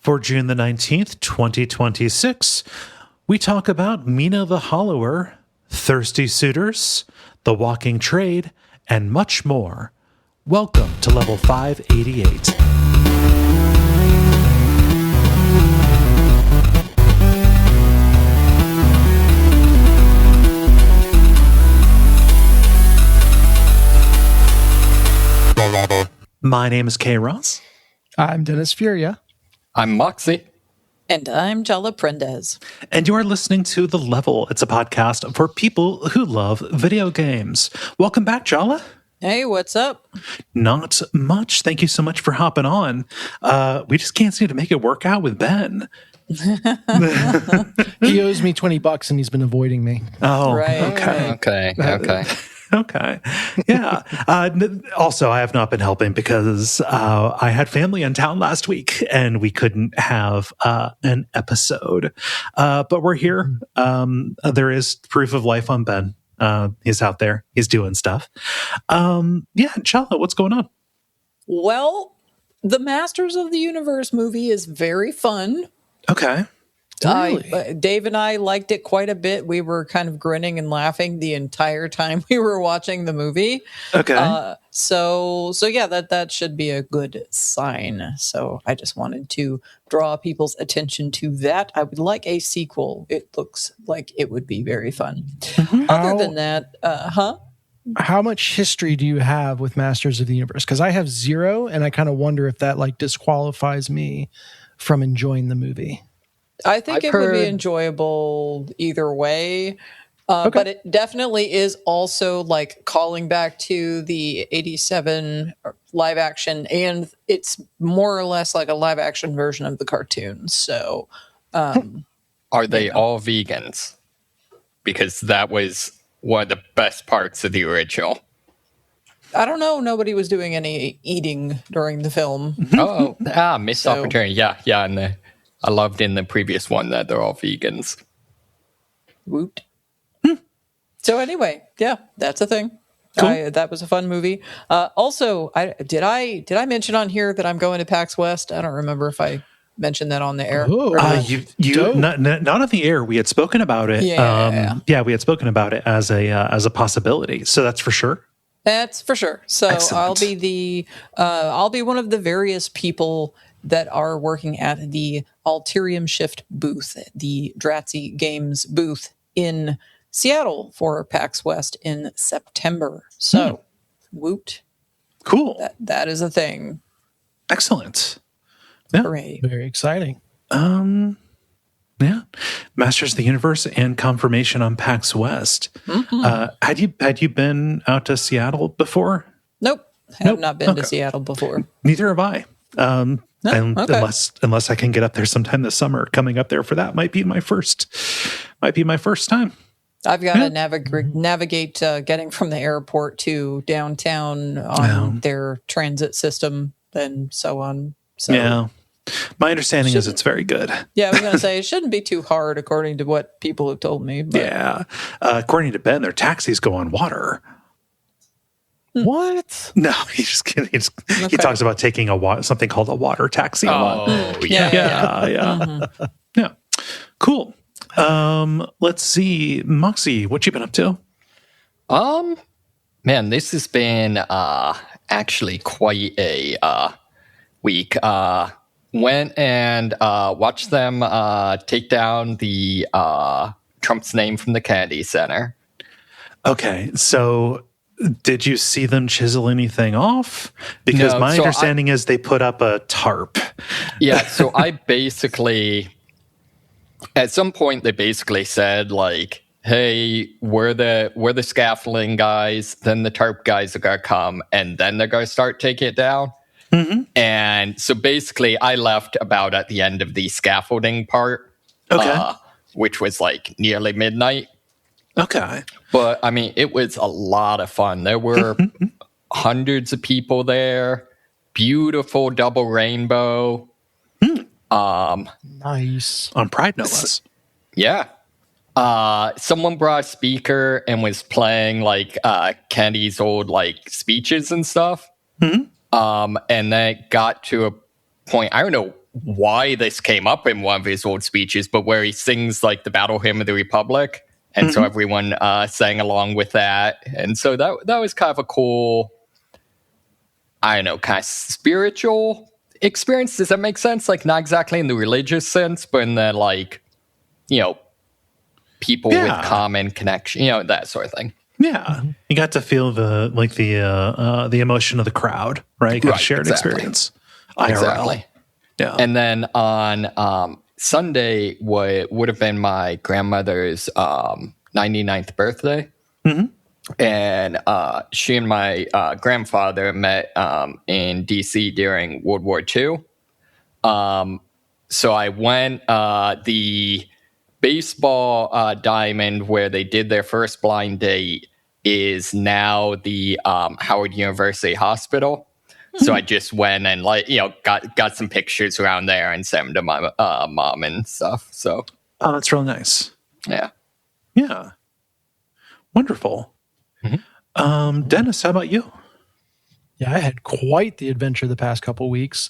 For June the 19th, 2026, we talk about Mina the Hollower, Thirsty Suitors, The Walking Trade, and much more. Welcome to Level 588. My name is Kaye Ross. I'm Dennis Furia. I'm Moxie. And I'm Jala Prendez. And you are listening to The Level. It's a podcast for people who love video games. Welcome back, Jala. Hey, what's up? Not much. Thank you so much for hopping on. We just can't seem to make it work out with Ben. He owes me $20 and he's been avoiding me. Oh, Right. Okay. Okay. Yeah. Also, I have not been helping because I had family in town last week and we couldn't have an episode. But we're here. There is proof of life on Ben. He's out there. He's doing stuff. Yeah, Jala, what's going on? Well, the Masters of the Universe movie is very fun. Okay. Really? Dave and I liked it quite a bit. We were kind of grinning and laughing the entire time we were watching the movie. Okay. So yeah, that should be a good sign. So I just wanted to draw people's attention to that. I would like a sequel. It looks like it would be very fun. Mm-hmm. Other than that, How much history do you have with Masters of the Universe? Because I have zero, and I kind of wonder if that disqualifies me from enjoying the movie. I think it would be enjoyable either way. But it definitely is also calling back to the 87 live action, and it's more or less like a live action version of the cartoon. So, Are they all vegans? Because that was one of the best parts of the original. I don't know. Nobody was doing any eating during the film. Missed opportunity. Yeah. And I loved in the previous one that they're all vegans. Woot. So anyway, yeah, that's a thing. Cool. That was a fun movie. Also, did I mention on here that I'm going to PAX West? I don't remember if I mentioned that on the air. You not on the air. We had spoken about it. Yeah. We had spoken about it as a possibility. So that's for sure. That's for sure. So Excellent. I'll be one of the various people that are working at the Alterium Shift booth, the Dratzy Games booth in Seattle for PAX West in September. So, woot. Cool. That is a thing. Excellent. Yeah. Hooray. Very exciting. Yeah. Masters of the Universe and confirmation on PAX West. Mm-hmm. Had you been out to Seattle before? Nope. Have not been to Seattle before. Neither have I. Okay. Unless I can get up there sometime this summer, coming up there for that might be my first time. I've got to navigate getting from the airport to downtown on their transit system and so on. So yeah. My understanding is it's very good. Yeah, I was going to say it shouldn't be too hard according to what people have told me. But. Yeah. According to Ben, their taxis go on water. What? No, he's just kidding. He talks about taking something called a water taxi. Yeah. Yeah. Cool. Let's see, Moxie, what you been up to? Man, this has been actually quite a week. Went and watched them take down the Trump's name from the Kennedy Center. Okay, so did you see them chisel anything off? Because my understanding is they put up a tarp. Yeah, so I basically, at some point they basically said hey, we're the scaffolding guys, then the tarp guys are gonna come, and then they're gonna start taking it down. Mm-hmm. And so basically I left about at the end of the scaffolding part, which was nearly midnight. Okay. But I mean, it was a lot of fun. There were hundreds of people there. Beautiful double rainbow. Nice. On Pride, no less. Yeah. Someone brought a speaker and was playing Kennedy's old speeches and stuff. Mm-hmm. And then it got to a point, I don't know why this came up in one of his old speeches, but where he sings like the Battle Hymn of the Republic. And so everyone sang along with that. And so that was kind of a cool, I don't know, kind of spiritual experience. Does that make sense? Like, not exactly in the religious sense, but in the, like, you know, people with common connection, you know, that sort of thing. Yeah. You got to feel the emotion of the crowd, right? Right, shared experience. IRL. Exactly. Yeah. And then on Sunday would have been my grandmother's 99th birthday. And she and my grandfather met in D.C. during World War II. So I went the baseball diamond where they did their first blind date is now the Howard University Hospital. So I just went and, like, you know, got some pictures around there and sent them to my mom and stuff. So that's real nice. Yeah. Yeah. Wonderful. Dennis, how about you? Yeah, I had quite the adventure the past couple weeks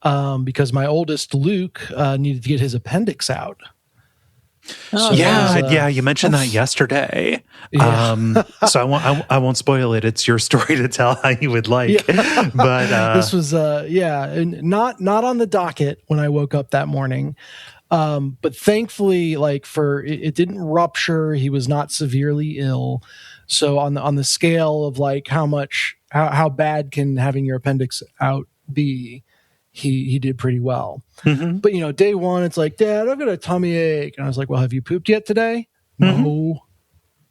because my oldest Luke needed to get his appendix out. So you mentioned that yesterday. Yeah. So I won't spoil it. It's your story to tell how you would like. Yeah. But this was and not on the docket when I woke up that morning. But thankfully, like, it didn't rupture. He was not severely ill. So on the scale of, like, how bad can having your appendix out be, he did pretty well. But, you know, day one, it's like, Dad, I've got a tummy ache. And I was like, well, have you pooped yet today? No.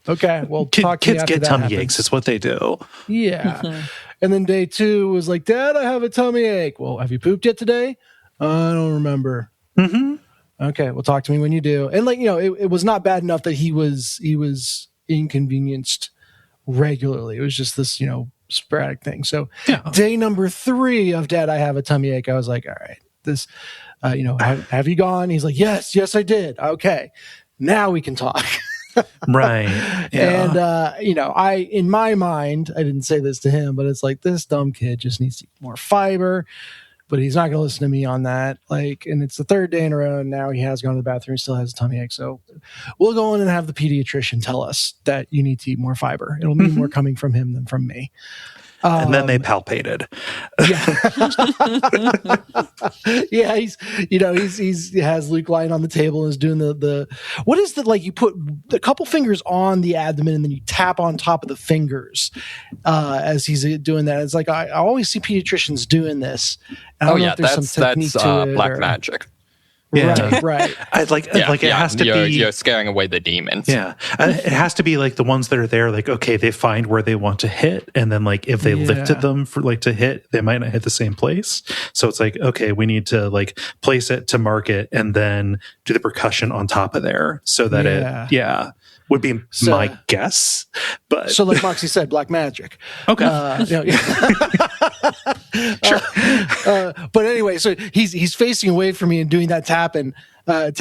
Okay, well, talk to me after kids get that tummy happens. aches. It's what they do. Yeah. And then day two was like, Dad, I have a tummy ache. Well, have you pooped yet today? I don't remember. Okay, well, talk to me when you do. And, like, you know, it was not bad enough that he was inconvenienced regularly. It was just this, you know, sporadic thing. So day number 3 of Dad, I have a tummy ache. I was like, all right, this, you know, have you gone? He's like, yes, I did. Okay, now we can talk. Right. Yeah. And, you know, in my mind, I didn't say this to him, but it's like, this dumb kid just needs to eat more fiber. But he's not going to listen to me on that. Like, and it's the 3rd day in a row, and now he has gone to the bathroom. He still has a tummy ache. So we'll go in and have the pediatrician tell us that you need to eat more fiber. It'll mean more coming from him than from me. And then they palpated. Yeah. He has Luke lying on the table and is doing the what is the, like, you put a couple fingers on the abdomen and then you tap on top of the fingers as he's doing that. It's like, I always see pediatricians doing this. I don't know if there's some technique to it, black magic. Yeah. Right. It has to be. You're scaring away the demons. Yeah. It has to be like the ones that are there, like, okay, they find where they want to hit. And then, like, if they lifted them for, like, to hit, they might not hit the same place. So it's like, okay, we need to, like, place it to mark it and then do the percussion on top of there so that it would be my guess. But so, like Moxie said, black magic. Okay. Sure. But anyway, so he's facing away from me and doing that tapping, and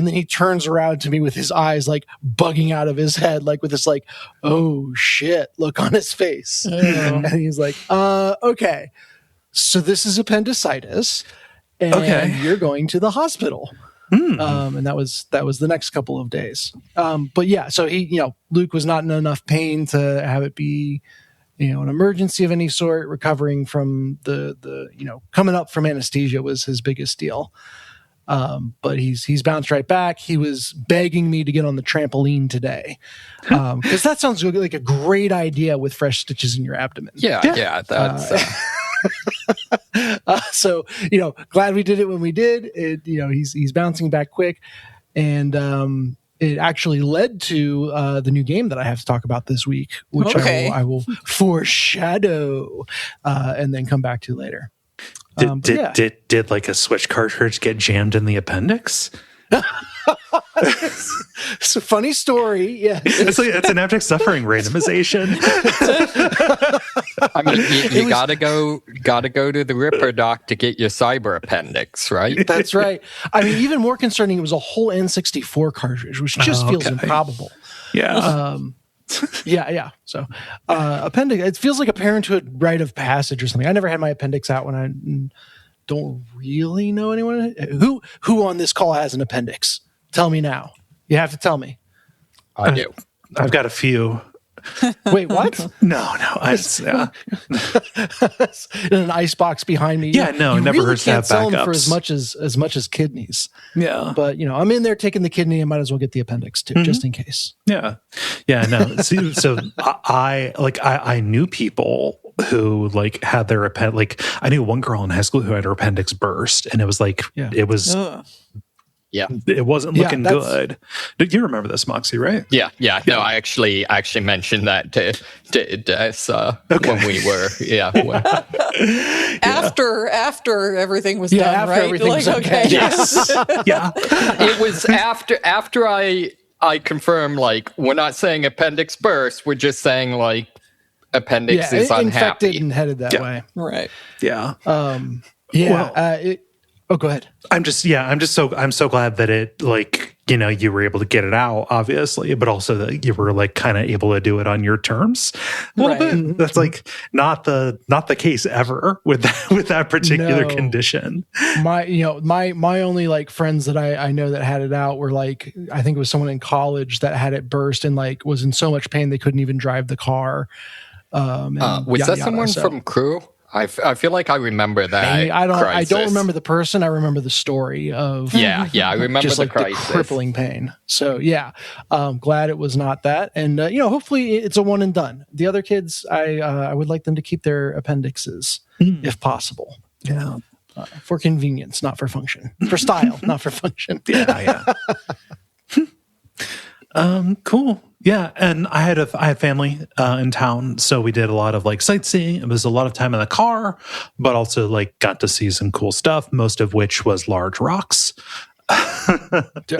then he turns around to me with his eyes, like, bugging out of his head, like, with this, like, oh shit look on his face. And he's like, okay, so this is appendicitis, and you're going to the hospital. And that was the next couple of days. But yeah, so Luke was not in enough pain to have it be, you know, an emergency of any sort. Recovering from the coming up from anesthesia was his biggest deal. But he's bounced right back. He was begging me to get on the trampoline today. Because that sounds like a great idea with fresh stitches in your abdomen. Yeah. That's so, you know, glad we did it when we did it. You know, he's bouncing back quick, and it actually led to the new game that I have to talk about this week, which I will foreshadow and then come back to later. Did like a Switch cartridge get jammed in the appendix? It's a funny story. Yeah, it's an abject suffering randomization. I mean, you gotta go to the Ripper doc to get your cyber appendix, right? That's right. I mean, even more concerning, it was a whole N64 cartridge, which just feels improbable. Yeah. Yeah. So, appendix. It feels like a parenthood rite of passage or something. I never had my appendix out when don't really know anyone who on this call has an appendix. Tell me now. You have to tell me. I do. I've got a few. Wait, what? No. In an icebox behind me. Yeah, no, you never really hurts to can't have sell them for backups. as much as kidneys. Yeah. But I'm in there taking the kidney. I might as well get the appendix too, just in case. Yeah. No. See, so I knew people who like had their I knew one girl in high school who had her appendix burst, and it was like it was. Yeah, it wasn't looking good. Did you remember this, Moxie? Right? Yeah. No, I actually mentioned that to when we were after everything was done, after right? everything was okay. Yes. Yeah. It was after I confirmed, like, we're not saying appendix burst, we're just saying like appendix is unhappy infected and headed that way. Right. Yeah. Go ahead. I'm so glad that it, like, you were able to get it out, obviously, but also that you were like kind of able to do it on your terms a little bit. That's like not the case ever with that particular condition. My only like friends that I know that had it out were like, I think it was someone in college that had it burst and like was in so much pain they couldn't even drive the car. Was that someone from crew? I feel like I remember that. I don't remember the person. I remember the story of I remember just the like crisis. the crippling pain. So glad it was not that, and hopefully it's a one and done. The other kids, I would like them to keep their appendixes if possible. Yeah, for convenience, not for function. For style, not for function. Yeah. Cool. Yeah, and I had family in town, so we did a lot of like sightseeing. It was a lot of time in the car, but also like got to see some cool stuff, most of which was large rocks. Do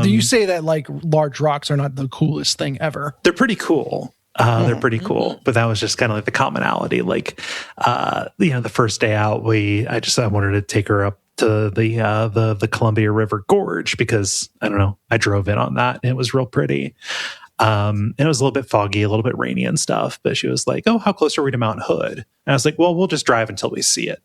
you say that like large rocks are not the coolest thing ever? They're pretty cool. They're pretty cool, but that was just kind of like the commonality. Like, the first day out, I wanted to take her up to the Columbia River Gorge because I don't know, I drove in on that and it was real pretty. And it was a little bit foggy, a little bit rainy and stuff, but she was like, "Oh, how close are we to Mount Hood?" And I was like, "Well, we'll just drive until we see it,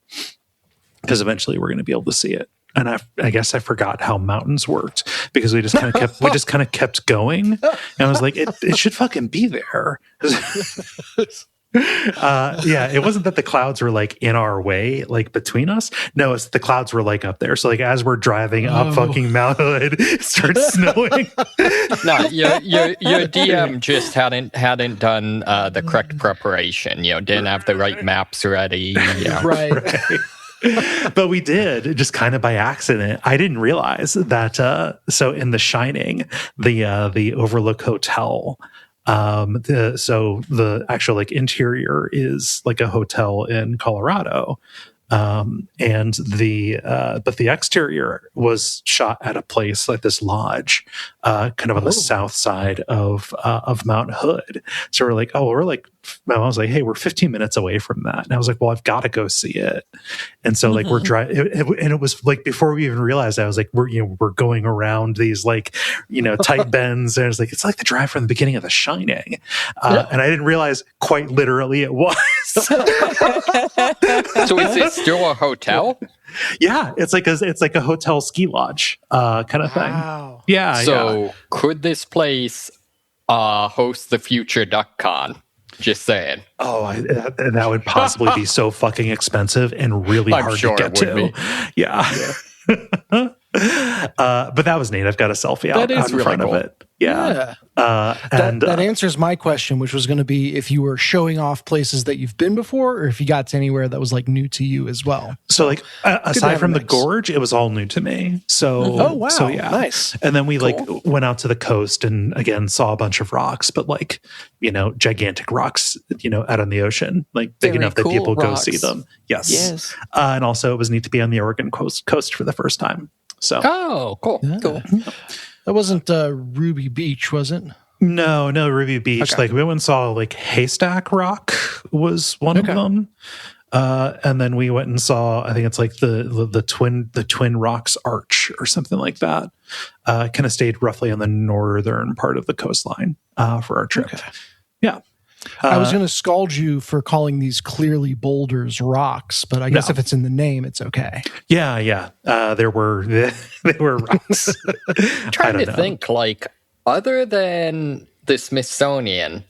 because eventually we're going to be able to see it." And I guess I forgot how mountains worked because we just kind of kept going. And I was like, it should fucking be there. It wasn't that the clouds were like in our way, like between us. No, it's the clouds were like up there. So like as we're driving up fucking Mount Hood, it starts snowing. No, your DM just hadn't done the correct preparation. Didn't have the right maps ready. Right. But we did, just kind of by accident. I didn't realize that. So in The Shining, the Overlook Hotel. The actual like interior is like a hotel in Colorado, but the exterior was shot at a place like this lodge, kind of on the south side of Mount Hood. So we're like, my mom was like, "Hey, we're 15 minutes away from that," and I was like, "Well, I've got to go see it." And so like we're driving, and it was like before we even realized that, I was like, we're going around these like tight bends, and it's like the drive from the beginning of The Shining, and I didn't realize quite literally it was. So is it still a hotel? Yeah, it's like a hotel ski lodge kind of thing. Wow. Yeah. So could this place host the future DuckCon? Just saying. Oh, that would possibly be so fucking expensive and really hard to get to. Yeah. But that was neat. I've got a selfie out in really front cool. of it. Yeah. That answers my question, which was going to be if you were showing off places that you've been before, or if you got to anywhere that was like new to you as well. So like aside from the gorge, it was all new to me. So oh wow, so yeah, nice. And then we like went out to the coast and again saw a bunch of rocks, but like gigantic rocks, out on the ocean, like big Very enough that cool people rocks. go see them. Yes. And also it was neat to be on the Oregon coast for the first time. So cool. Yeah. Cool. That wasn't Ruby Beach, was it? No, Ruby Beach. Okay. Like we went and saw like Haystack Rock was one of them. And then we went and saw, I think it's like the Twin Rocks Arch or something like that. Kind of stayed roughly on the northern part of the coastline for our trip. Okay. Yeah. I was going to scald you for calling these clearly boulders rocks, but I guess if it's in the name, it's okay. Yeah. There were rocks. Trying to think, like, other than the Smithsonian,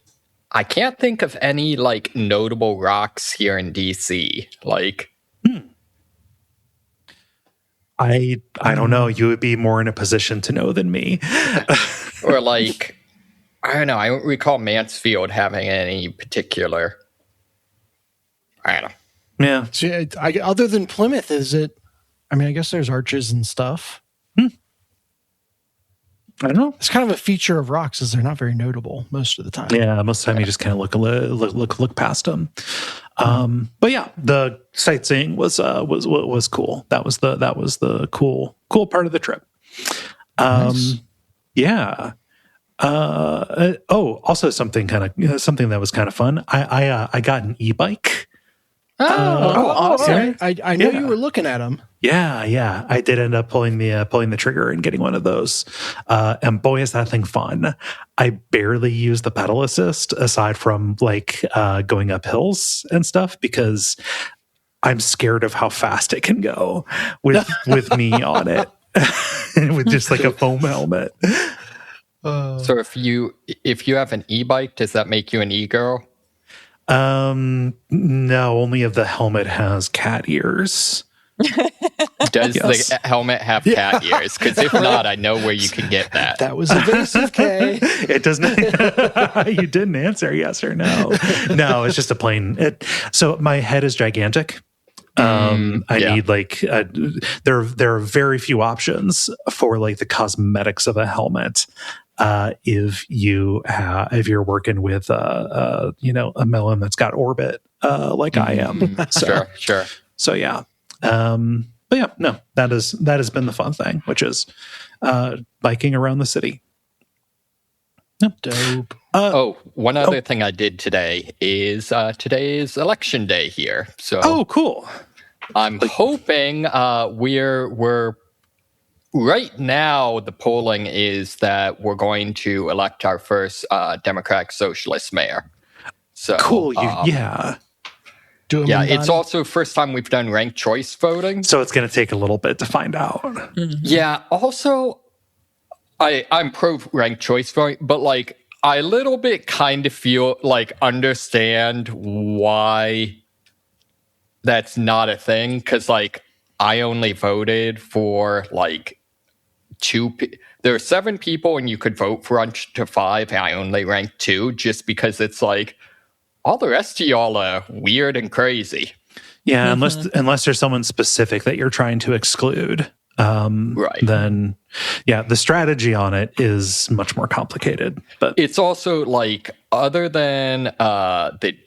I can't think of any like notable rocks here in DC. Like, I don't know. You would be more in a position to know than me. or like, I don't know. I don't recall Mansfield having any particular. I don't know. Yeah. See, other than Plymouth, is it? I mean, I guess there's arches and stuff. I don't know. It's kind of a feature of rocks is they're not very notable most of the time. Yeah, most of the time you just kind of look past them. But yeah, the sightseeing was cool. That was the cool part of the trip. Nice. Yeah. Also something that was kind of fun. I got an e-bike. Awesome. I know you were looking at them. Yeah. I did end up pulling the trigger and getting one of those. And boy, is that thing fun. I barely use the pedal assist aside from like going up hills and stuff because I'm scared of how fast it can go with me on it. With just like a foam helmet. So if you have an e-bike, does that make you an e-girl? No, only if the helmet has cat ears. Does the helmet have cat ears? Because if not, I know where you can get that. That was evasive, Kaye. It doesn't. You didn't answer yes or no. No, it's just a plain. So my head is gigantic. I need like there are very few options for like the cosmetics of a helmet. If you're working with a melon that's got orbit like I am. Sure. So yeah. But yeah, no, that has been the fun thing, which is biking around the city. Yep. Dope. One other thing I did today is election day here. So cool. I'm hoping we're right now the polling is that we're going to elect our first Democratic Socialist mayor. So cool. Yeah. It's also first time we've done ranked choice voting. So it's going to take a little bit to find out. Mm-hmm. Yeah. Also, I'm pro ranked choice voting, but like I a little bit kind of feel like understand why that's not a thing. Because like I only voted for like there are 7 people and you could vote for up to 5. And I only ranked 2 just because it's like, all the rest of y'all are weird and crazy. Yeah, unless there's someone specific that you're trying to exclude. Right. Then, yeah, the strategy on it is much more complicated. But it's also like, other than the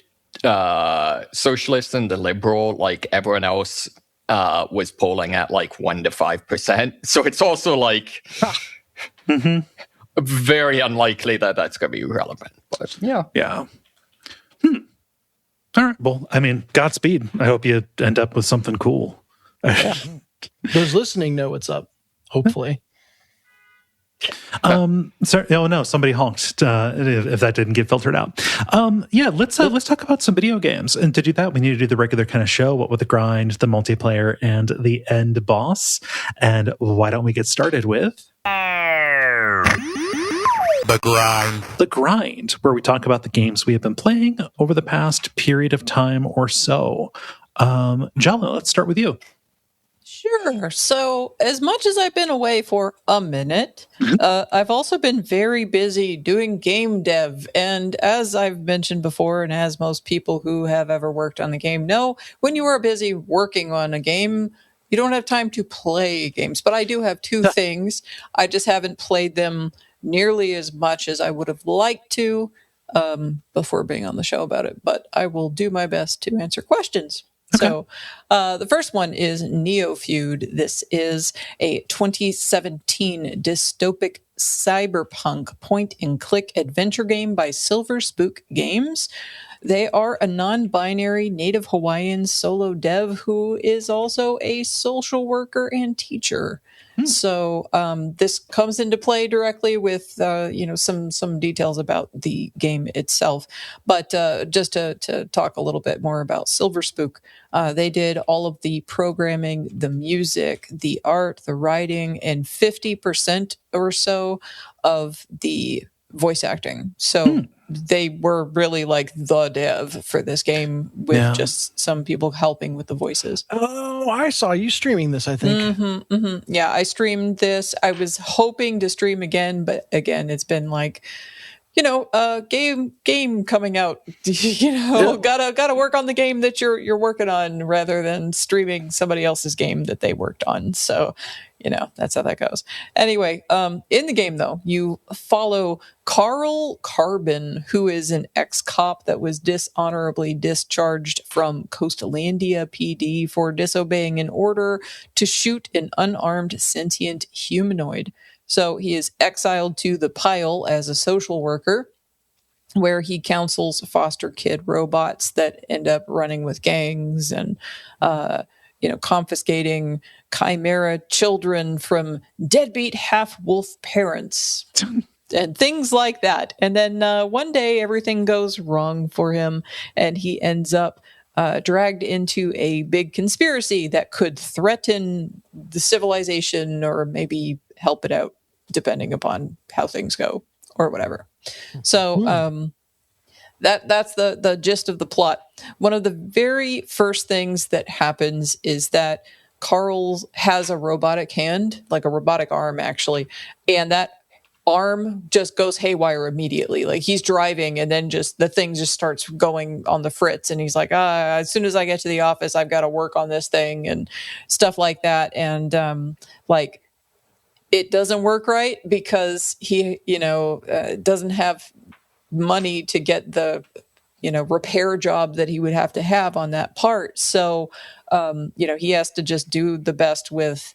socialist and the liberal, like everyone else was polling at like 1 to 5%. So it's also like very unlikely that that's going to be relevant. But yeah. All right. Well, I mean, Godspeed. I hope you end up with something cool. Yeah. Those listening know what's up, hopefully. Sorry. Oh no, somebody honked. If that didn't get filtered out. Let's talk about some video games. And to do that, we need to do the regular kind of show. What with the grind, the multiplayer, and the end boss. And why don't we get started with The Grind, where we talk about the games we have been playing over the past period of time or so. Jala, let's start with you. Sure. So as much as I've been away for a minute, I've also been very busy doing game dev. And as I've mentioned before, and as most people who have ever worked on the game know, when you are busy working on a game, you don't have time to play games. But I do have 2 things. I just haven't played them nearly as much as I would have liked to before being on the show about it. But I will do my best to answer questions. Okay. So the first one is Neofeud. This is a 2017 dystopic cyberpunk point-and-click adventure game by Silver Spook Games. They are a non-binary Native Hawaiian solo dev who is also a social worker and teacher. So this comes into play directly with some details about the game itself. But just to talk a little bit more about Silver Spook, they did all of the programming, the music, the art, the writing, and 50% or so of the voice acting. So they were really like the dev for this game, with just some people helping with the voices. Oh, I saw you streaming this, I think. Yeah, I streamed this. I was hoping to stream again, but again, it's been like, game coming out. Gotta work on the game that you're working on rather than streaming somebody else's game that they worked on. So, that's how that goes. Anyway, in the game though, you follow Carl Carbon, who is an ex-cop that was dishonorably discharged from Coastalandia PD for disobeying an order to shoot an unarmed sentient humanoid. So he is exiled to the Pile as a social worker, where he counsels foster kid robots that end up running with gangs and, confiscating chimera children from deadbeat half-wolf parents and things like that. And then one day everything goes wrong for him, and he ends up dragged into a big conspiracy that could threaten the civilization or maybe help it out, depending upon how things go or whatever. So that's the gist of the plot. One of the very first things that happens is that Carl has a robotic hand, like a robotic arm actually, and that arm just goes haywire immediately. Like he's driving and then just the thing just starts going on the fritz, and he's like, as soon as I get to the office, I've got to work on this thing and stuff like that. And it doesn't work right because he doesn't have money to get the repair job that he would have to have on that part. So he has to just do the best with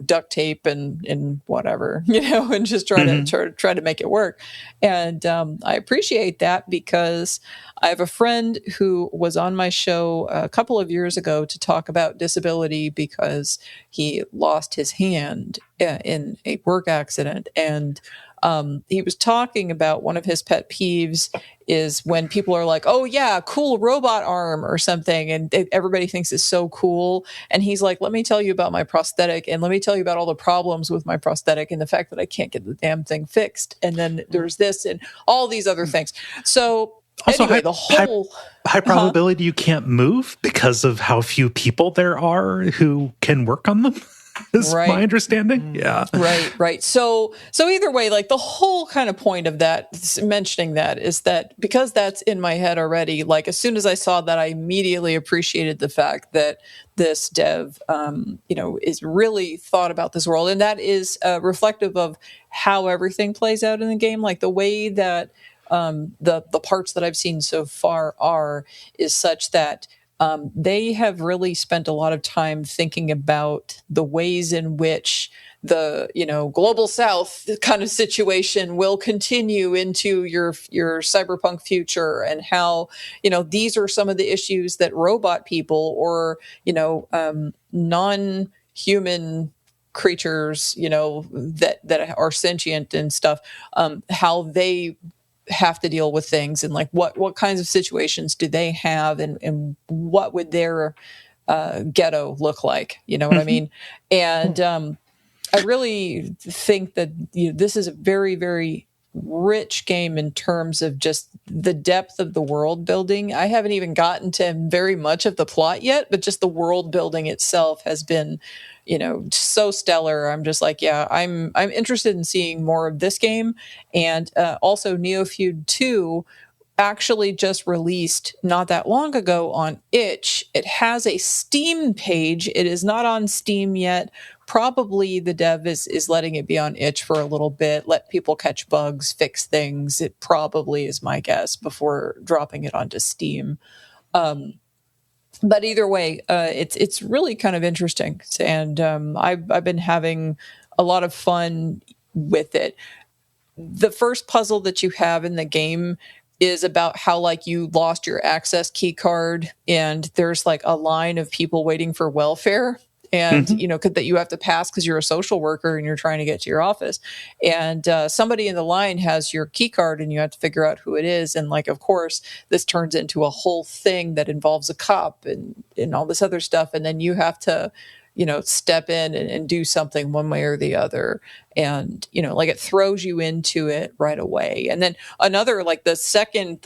duct tape and whatever, and just try to make it work. And I appreciate that because I have a friend who was on my show a couple of years ago to talk about disability because he lost his hand in a work accident. And he was talking about one of his pet peeves is when people are like, oh yeah, cool robot arm or something. And everybody thinks it's so cool. And he's like, let me tell you about my prosthetic, and let me tell you about all the problems with my prosthetic and the fact that I can't get the damn thing fixed. And then there's this and all these other things. So also, anyway, the whole high probability you can't move because of how few people there are who can work on them. Is my understanding. Yeah. Right. So either way, like the whole kind of point of that, mentioning that, is that because that's in my head already, like as soon as I saw that, I immediately appreciated the fact that this dev, is really thought about this world. And that is reflective of how everything plays out in the game. Like the way that the parts that I've seen so far is such that they have really spent a lot of time thinking about the ways in which the global south kind of situation will continue into your cyberpunk future, and how these are some of the issues that robot people or non-human creatures that are sentient and stuff, how they have to deal with things, and like what kinds of situations do they have, and what would their ghetto look like, what I mean? And I really think that this is a very, very rich game in terms of just the depth of the world building. I haven't even gotten to very much of the plot yet, but just the world building itself has been so stellar. I'm just like, yeah, I'm interested in seeing more of this game. And also Neofeud 2 actually just released not that long ago on itch. It has a Steam page. It is not on Steam yet. Probably the dev is letting it be on itch for a little bit, let people catch bugs, fix things. It probably is my guess before dropping it onto Steam. But either way, it's really kind of interesting, and I've been having a lot of fun with it. The first puzzle that you have in the game is about how like you lost your access key card and there's like a line of people waiting for welfare and that you have to pass because you're a social worker and you're trying to get to your office, and somebody in the line has your key card and you have to figure out who it is, and like of course this turns into a whole thing that involves a cop and all this other stuff, and then you have to step in and do something one way or the other. And, like it throws you into it right away. And then another, like the second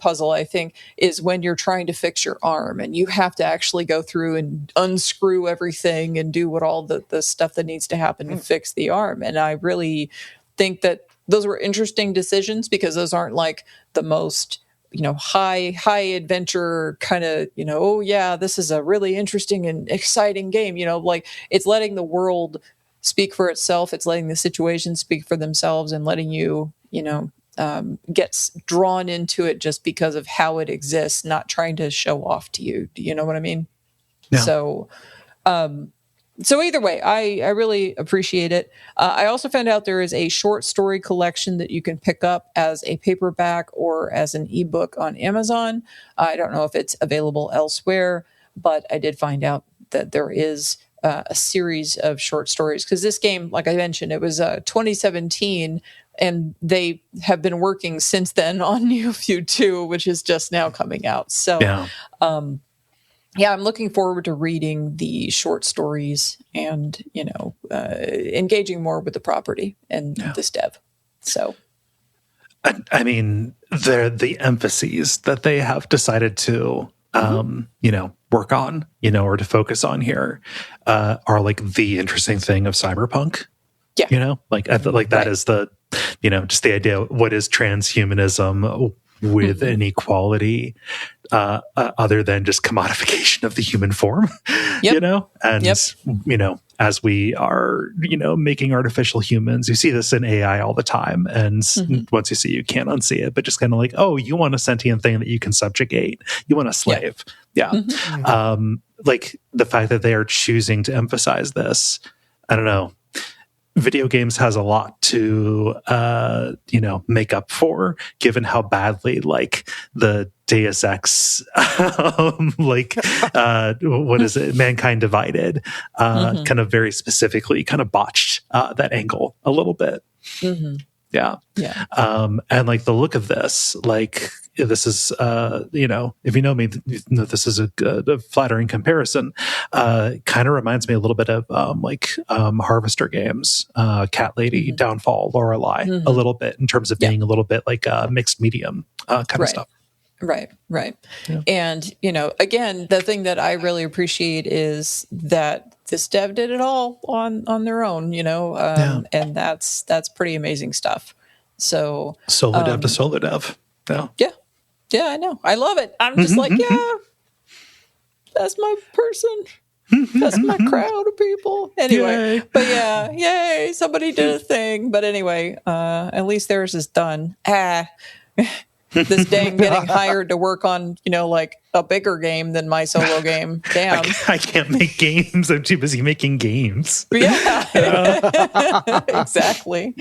puzzle, I think, is when you're trying to fix your arm and you have to actually go through and unscrew everything and do what all the stuff that needs to happen to fix the arm. And I really think that those were interesting decisions because those aren't like the most high adventure kind of, oh yeah, this is a really interesting and exciting game. Like it's letting the world speak for itself. It's letting the situations speak for themselves and letting you, get drawn into it just because of how it exists, not trying to show off to you. Do you know what I mean? Yeah. So either way, I really appreciate it. I also found out there is a short story collection that you can pick up as a paperback or as an ebook on Amazon. I don't know if it's available elsewhere, but I did find out that there is a series of short stories because this game, like I mentioned, it was 2017 and they have been working since then on Neofeud 2, which is just now coming out. So, yeah, I'm looking forward to reading the short stories and, engaging more with the property and this dev. So, I mean, the emphases that they have decided to, work on, or to focus on here, are like the interesting thing of cyberpunk. Yeah. That is the, just the idea, what is transhumanism with inequality, other than just commodification of the human form, as we are, making artificial humans. You see this in AI all the time. And once you see, you can't unsee it, but just kind of like, oh, you want a sentient thing that you can subjugate. You want a slave. Yeah. Like the fact that they are choosing to emphasize this, I don't know. Video games has a lot to, make up for, given how badly like the Deus Ex, what is it? Mankind Divided, kind of very specifically kind of botched that angle a little bit. Yeah. And like the look of this, like this is, if you know me, you know this is a flattering comparison. Kind of reminds me a little bit of Harvester games, Cat Lady, Downfall, Lorelei, a little bit in terms of being a little bit like a mixed medium kind of stuff. Right. Yeah. And, again, the thing that I really appreciate is that this dev did it all on their own, and that's pretty amazing stuff. So solo dev to solo dev. Yeah, I know. I love it. I'm just like, that's my person. That's my crowd of people. Anyway, yay. But yeah, yay, somebody did a thing. But anyway, at least theirs is done. This dang getting hired to work on, like a bigger game than my solo game. Damn. I can't make games. I'm too busy making games. Yeah. Exactly.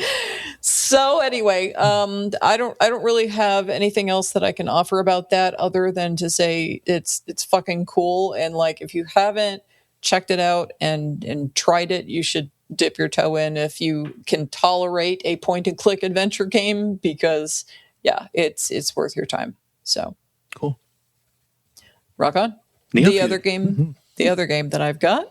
So anyway, I don't really have anything else that I can offer about that other than to say it's fucking cool. And like, if you haven't checked it out and tried it, you should dip your toe in if you can tolerate a point and click adventure game, because yeah, it's worth your time. So cool. Rock on. Neofeud. The other game that I've got,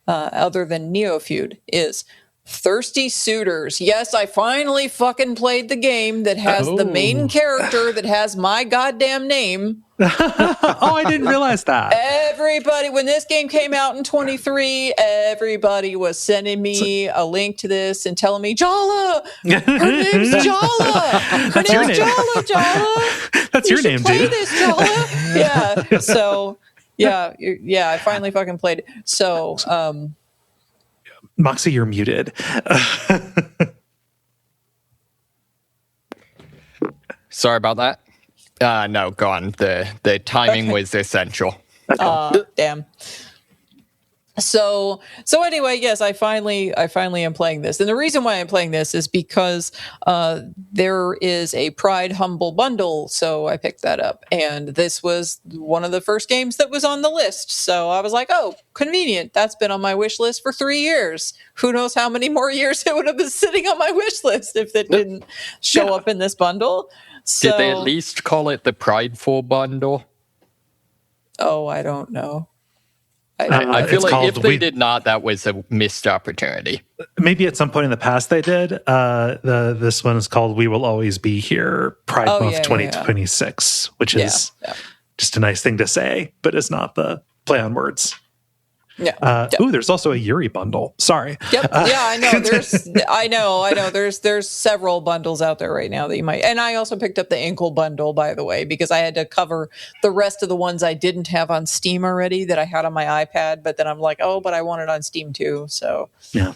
other than Neofeud, is Thirsty Suitors. Yes, I finally fucking played the game that has the main character that has my goddamn name. Oh, I didn't realize that. Everybody, when this game came out in 23, everybody was sending me a link to this and telling me, Jala! Her name's Jala! Her name's Jala! That's your name, play dude. This, Jala! Yeah, so, yeah, I finally fucking played it. So, Moxie, you're muted. Sorry about that. No, go on. The timing was essential. Damn. So anyway, yes, I finally am playing this, and the reason why I'm playing this is because there is a Pride Humble bundle, so I picked that up, and this was one of the first games that was on the list. So I was like, oh, convenient. That's been on my wish list for 3 years. Who knows how many more years it would have been sitting on my wish list if it didn't show up in this bundle. So, did they at least call it the Prideful bundle? Oh, I don't know. I feel like if they did not, that was a missed opportunity. Maybe at some point in the past they did. This one is called "We Will Always Be Here" Pride Month 2026, which is just a nice thing to say, but it's not the play on words. Yeah. Ooh, there's also a Yuri bundle. Sorry. Yep. Yeah, I know. I know. There's several bundles out there right now that you might. And I also picked up the ankle bundle, by the way, because I had to cover the rest of the ones I didn't have on Steam already that I had on my iPad. But then I'm like, oh, but I want it on Steam too. So yeah.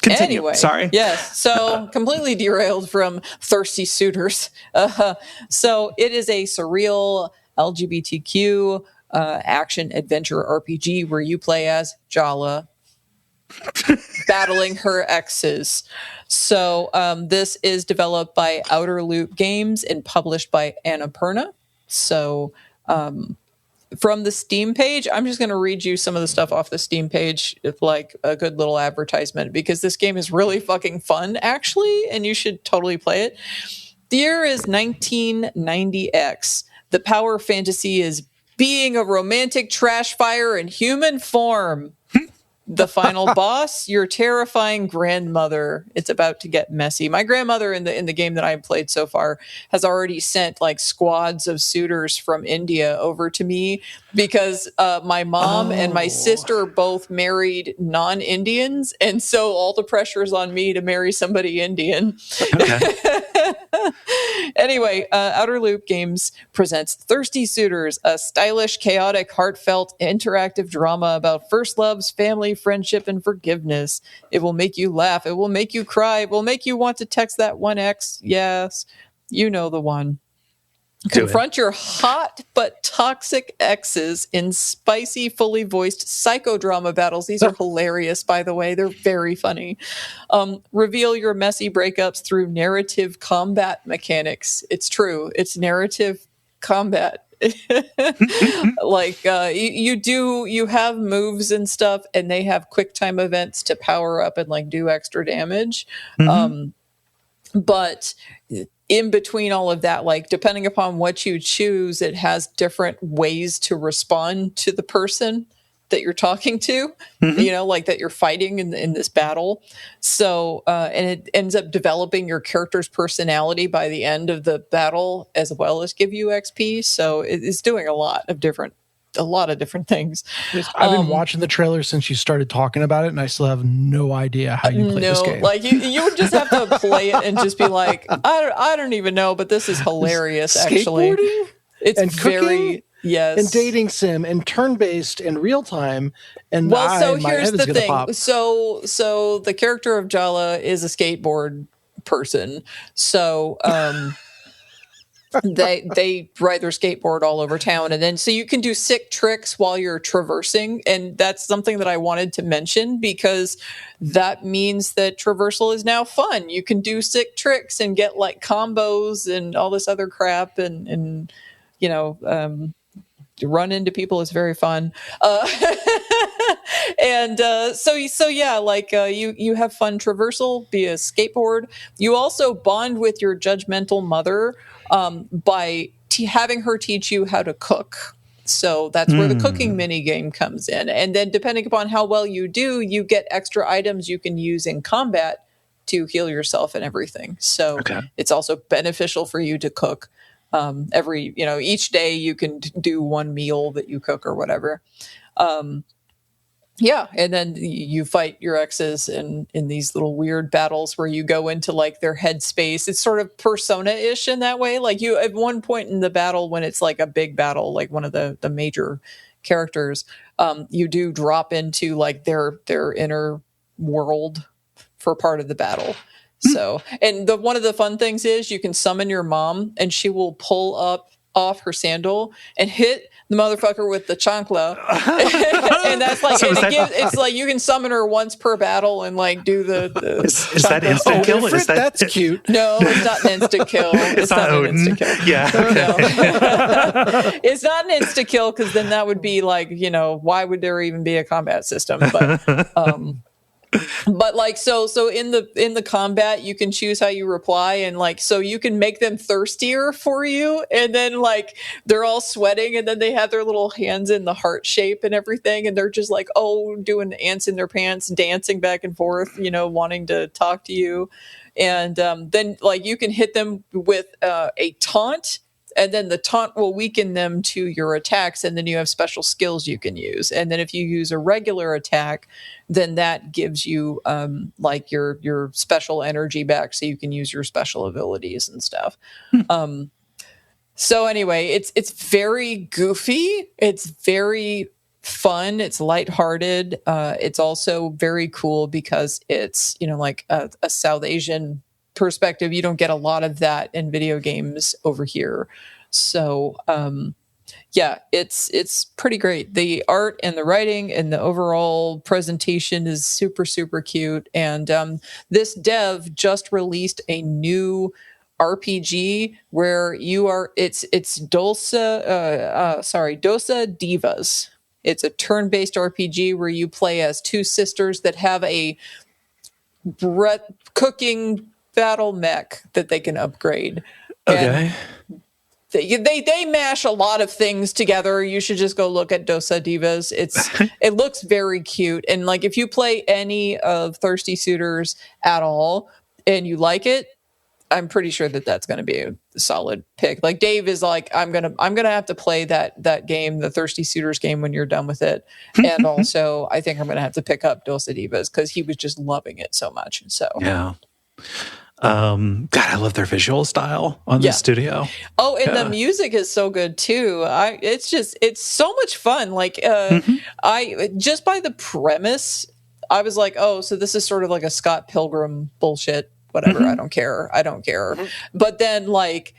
Continue. Anyway, sorry. Yes. So completely derailed from thirsty suitors. So it is a surreal LGBTQ action adventure RPG where you play as Jala battling her exes. So this is developed by Outer Loop Games and published by Annapurna. So from the Steam page, I'm just going to read you some of the stuff off the Steam page, like a good little advertisement, because this game is really fucking fun, actually, and you should totally play it. The year is 1990X. The power fantasy is being a romantic trash fire in human form. The final boss, your terrifying grandmother. It's about to get messy. My grandmother in the game that I've played so far has already sent like squads of suitors from India over to me because my mom and my sister both married non-Indians, and so all the pressure is on me to marry somebody Indian. Okay. Anyway, Outer Loop Games presents Thirsty Suitors, a stylish, chaotic, heartfelt, interactive drama about first loves, family, friendship, and forgiveness. It will make you laugh. It will make you cry. It will make you want to text that one ex. Yes, you know the one. Confront your hot but toxic exes in spicy, fully voiced psychodrama battles. These are hilarious, by the way. They're very funny. Reveal your messy breakups through narrative combat mechanics. It's true. It's narrative combat. Like you have moves and stuff, and they have quick time events to power up and like do extra damage. But in between all of that, like depending upon what you choose, it has different ways to respond to the person that you're talking to, you know, like that you're fighting in this battle. So, and it ends up developing your character's personality by the end of the battle, as well as give you XP. So it's doing a lot of different things. I've been watching the trailer since you started talking about it, and I still have no idea how you play this game. Like you would just have to play it and just be like, I don't even know, but this is hilarious. Actually, it's and very cooking, yes, and dating sim, and turn-based, and real time. And so here's the thing. Pop. So the character of Jala is a skateboard person. So. They ride their skateboard all over town, and then so you can do sick tricks while you're traversing, and that's something that I wanted to mention because that means that traversal is now fun. You can do sick tricks and get like combos and all this other crap, and you know, run into people is very fun. And so yeah, like you have fun traversal via skateboard. You also bond with your judgmental mother by having her teach you how to cook. So that's where the cooking mini game comes in. And then depending upon how well you do, you get extra items you can use in combat to heal yourself and everything. So it's also beneficial for you to cook. Each day you can do one meal that you cook or whatever. Yeah, and then you fight your exes in these little weird battles where you go into like their headspace. It's sort of Persona-ish in that way. Like you at one point in the battle when it's like a big battle, like one of the major characters, you do drop into like their inner world for part of the battle. So, and one of the fun things is you can summon your mom and she will pull up off her sandal and hit the motherfucker with the chancla. And that's like, So it's like you can summon her once per battle and like do the is that instant kill? Ifrit, Is that that's cute. No, it's not an instant kill. It's not an Odin. instant kill. Yeah. Okay. It's not an insta kill because then that would be like, why would there even be a combat system? But like so in the combat you can choose how you reply, and like so you can make them thirstier for you, and then like they're all sweating and then they have their little hands in the heart shape and everything, and they're just like doing ants in their pants, dancing back and forth, wanting to talk to you. And then like you can hit them with a taunt, and then the taunt will weaken them to your attacks, and then you have special skills you can use. And then if you use a regular attack, then that gives you like your special energy back, so you can use your special abilities and stuff. So anyway, it's very goofy. It's very fun. It's lighthearted. It's also very cool because it's like a South Asian perspective. You don't get a lot of that in video games over here. So yeah, it's pretty great. The art and the writing and the overall presentation is super, super cute. And this dev just released a new RPG where it's Dosa Divas. It's a turn-based RPG where you play as two sisters that have a cooking battle mech that they can upgrade. Okay. And they mash a lot of things together. You should just go look at Dosa Divas. It looks very cute. And like if you play any of Thirsty Suitors at all and you like it, I'm pretty sure that's going to be a solid pick. Like Dave is like, I'm gonna have to play that game, the Thirsty Suitors game, when you're done with it. And also, I think I'm gonna have to pick up Dosa Divas because he was just loving it so much. So yeah. God, I love their visual style on the studio. Oh, and the music is so good too. It's so much fun. Like I just by the premise, I was like, oh, so this is sort of like a Scott Pilgrim bullshit. Whatever, I don't care. But then like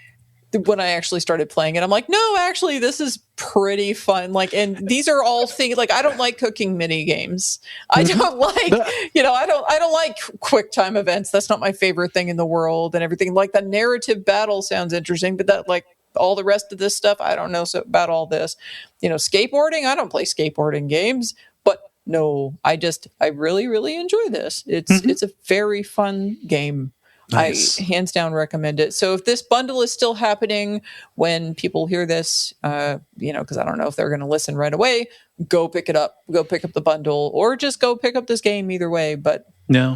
when I actually started playing it, I'm like, no, actually this is pretty fun. Like, and these are all things like I don't like cooking mini games. I don't like, I don't like quick time events. That's not my favorite thing in the world and everything. Like the narrative battle sounds interesting, but that like all the rest of this stuff, I don't know about all this. Skateboarding, I don't play skateboarding games. No, I really, really enjoy this. It's a very fun game. Nice. I hands down recommend it. So if this bundle is still happening when people hear this, because I don't know if they're going to listen right away, go pick it up. Go pick up the bundle, or just go pick up this game. Either way, but yeah.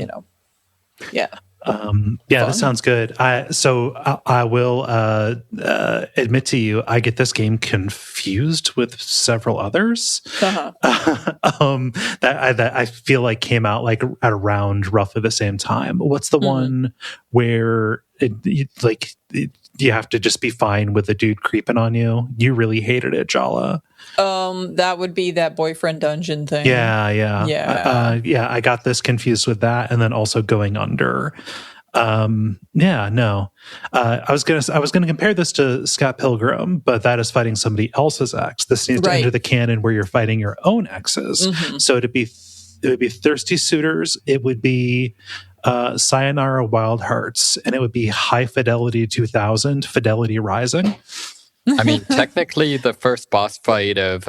That sounds good. I will admit to you, I get this game confused with several others that I feel like came out like at around roughly the same time. What's the one where you have to just be fine with the dude creeping on you? You really hated it, Jala. That would be that boyfriend dungeon thing. Yeah. I got this confused with that, and then also Going Under. I was gonna compare this to Scott Pilgrim, but that is fighting somebody else's ex. This needs to enter the canon where you're fighting your own exes. So it would be Thirsty Suitors. It would be Sayonara Wild Hearts, and it would be High Fidelity 2000 Fidelity Rising. I mean, technically, the first boss fight of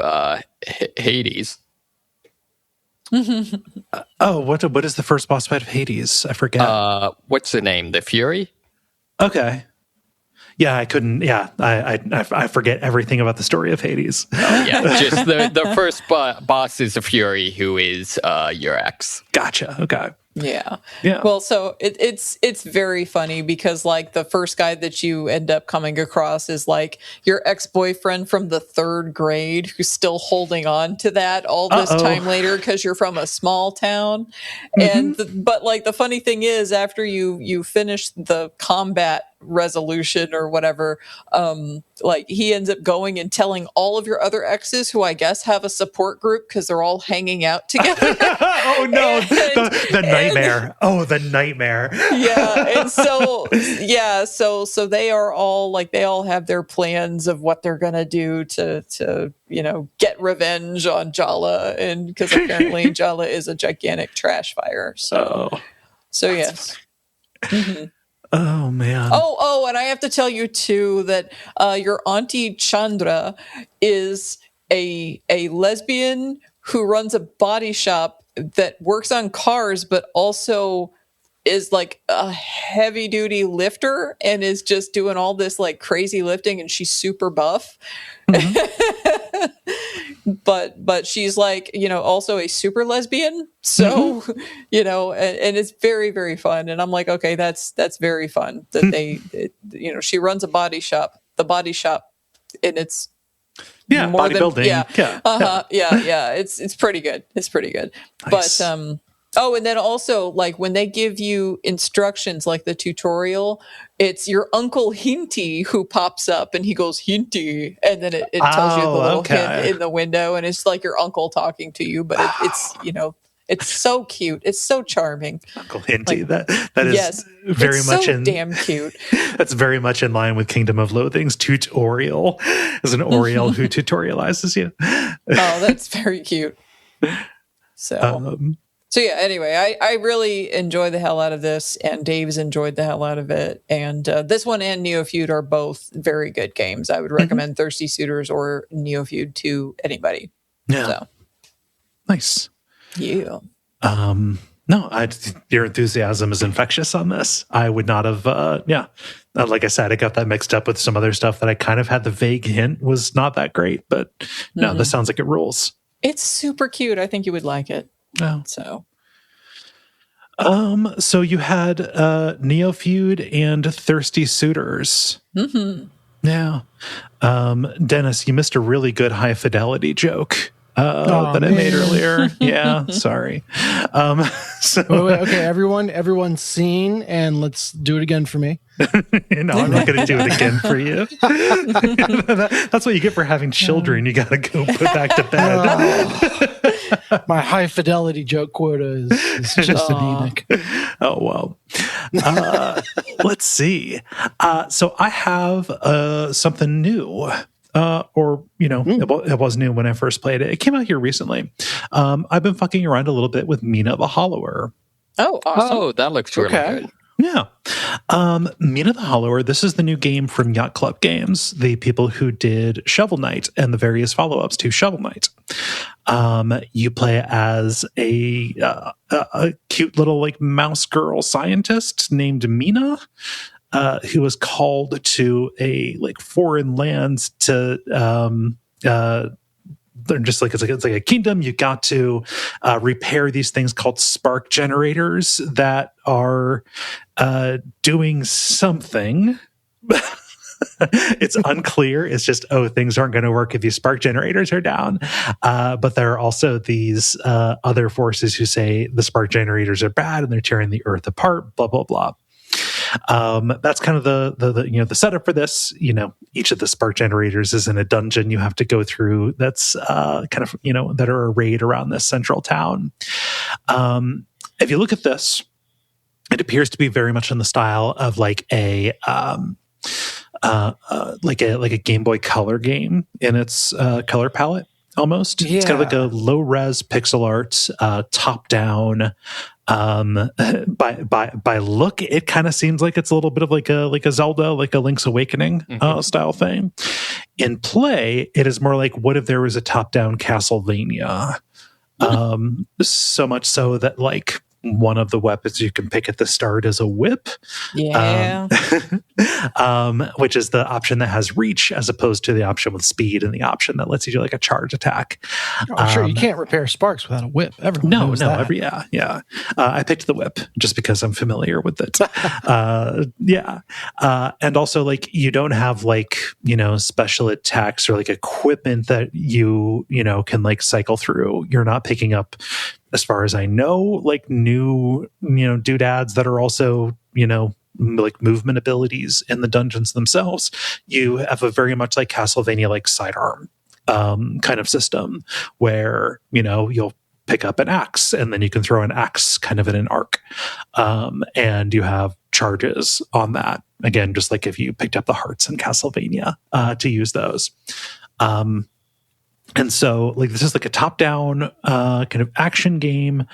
Hades. What is the first boss fight of Hades? I forget. What's the name? The Fury? Okay. Yeah, I couldn't. Yeah, I forget everything about the story of Hades. Just the first boss is the Fury, who is your ex. Gotcha. Okay. Yeah. Well, so it's very funny because like the first guy that you end up coming across is like your ex-boyfriend from the 3rd grade who's still holding on to that all this time later because you're from a small town. And but like the funny thing is, after you finish the combat resolution or whatever, like he ends up going and telling all of your other exes, who I guess have a support group because they're all hanging out together. Oh no, the nightmare. The nightmare. Yeah. And so they are all like, they all have their plans of what they're going to do to, get revenge on Jala. And because apparently Jala is a gigantic trash fire. So yes. Mm-hmm. Oh man. And I have to tell you too that your auntie Chandra is a lesbian who runs a body shop that works on cars, but also is like a heavy duty lifter and is just doing all this like crazy lifting, and she's super buff. Mm-hmm. but she's like, also a super lesbian. So, and it's very, very fun. And I'm like, okay, that's very fun that she runs a body shop, and it's more bodybuilding. Yeah. It's pretty good. It's pretty good. Nice. But, and then also, like, when they give you instructions, like the tutorial, it's your Uncle Hinty who pops up, and he goes, Hinty, and then it tells you the little hint in the window, and it's like your uncle talking to you, but it's it's so cute. It's so charming. Uncle Hinty, like, that is very much damn cute. That's very much in line with Kingdom of Loathing's tutorial, as an Oriole who tutorializes you. That's very cute. So yeah, anyway, I really enjoy the hell out of this, and Dave's enjoyed the hell out of it. And this one and Neofeud are both very good games. I would recommend Thirsty Suitors or Neofeud to anybody. Yeah. So. Nice. Yeah. No, your enthusiasm is infectious on this. I would not have, like I said, I got that mixed up with some other stuff that I kind of had the vague hint was not that great, but no, this sounds like it rules. It's super cute. I think you would like it. Oh. So you had Neofeud and Thirsty Suitors. Mm-hmm. Yeah. Dennis, you missed a really good high fidelity joke that I made earlier. Yeah, sorry. Wait, okay, everyone's seen, and let's do it again for me. No, I'm not going to do it again for you. That's what you get for having children. You got to go put back to bed. My high fidelity joke quota is just anemic. Oh, well. Let's see. So I have something new. It was new when I first played it. It came out here recently. I've been fucking around a little bit with Mina the Hollower. Oh, awesome. Oh, that looks really good. Yeah. Mina the Hollower, this is the new game from Yacht Club Games, the people who did Shovel Knight and the various follow-ups to Shovel Knight. You play as a cute little like mouse girl scientist named Mina, who was called to a like foreign lands to they're just like it's like a kingdom. You got to repair these things called spark generators that are doing something. It's unclear. It's just, things aren't going to work if these spark generators are down. But there are also these other forces who say the spark generators are bad and they're tearing the earth apart, blah, blah, blah. That's kind of the setup for this. Each of the spark generators is in a dungeon you have to go through. That's that are arrayed around this central town. If you look at this, it appears to be very much in the style of like a Game Boy Color game in its color palette. Almost, It's kind of like a low res pixel art, top down. By look, it kind of seems like it's a little bit of like a Zelda, like a Link's Awakening style thing. In play, it is more like, what if there was a top down Castlevania? So much so that like one of the weapons you can pick at the start is a whip. Yeah. Which is the option that has reach as opposed to the option with speed and the option that lets you do like a charge attack. Sure, you can't repair sparks without a whip. Everyone knows that. Yeah. I picked the whip just because I'm familiar with it. And also like you don't have like, special attacks or like equipment that you can like cycle through. You're not picking up, as far as I know, like new, doodads that are also, like movement abilities in the dungeons themselves. You have a very much like Castlevania, like sidearm kind of system where, you'll pick up an axe, and then you can throw an axe kind of in an arc. And you have charges on that. Again, just like if you picked up the hearts in Castlevania, to use those. And so, like, this is like a top-down kind of action game,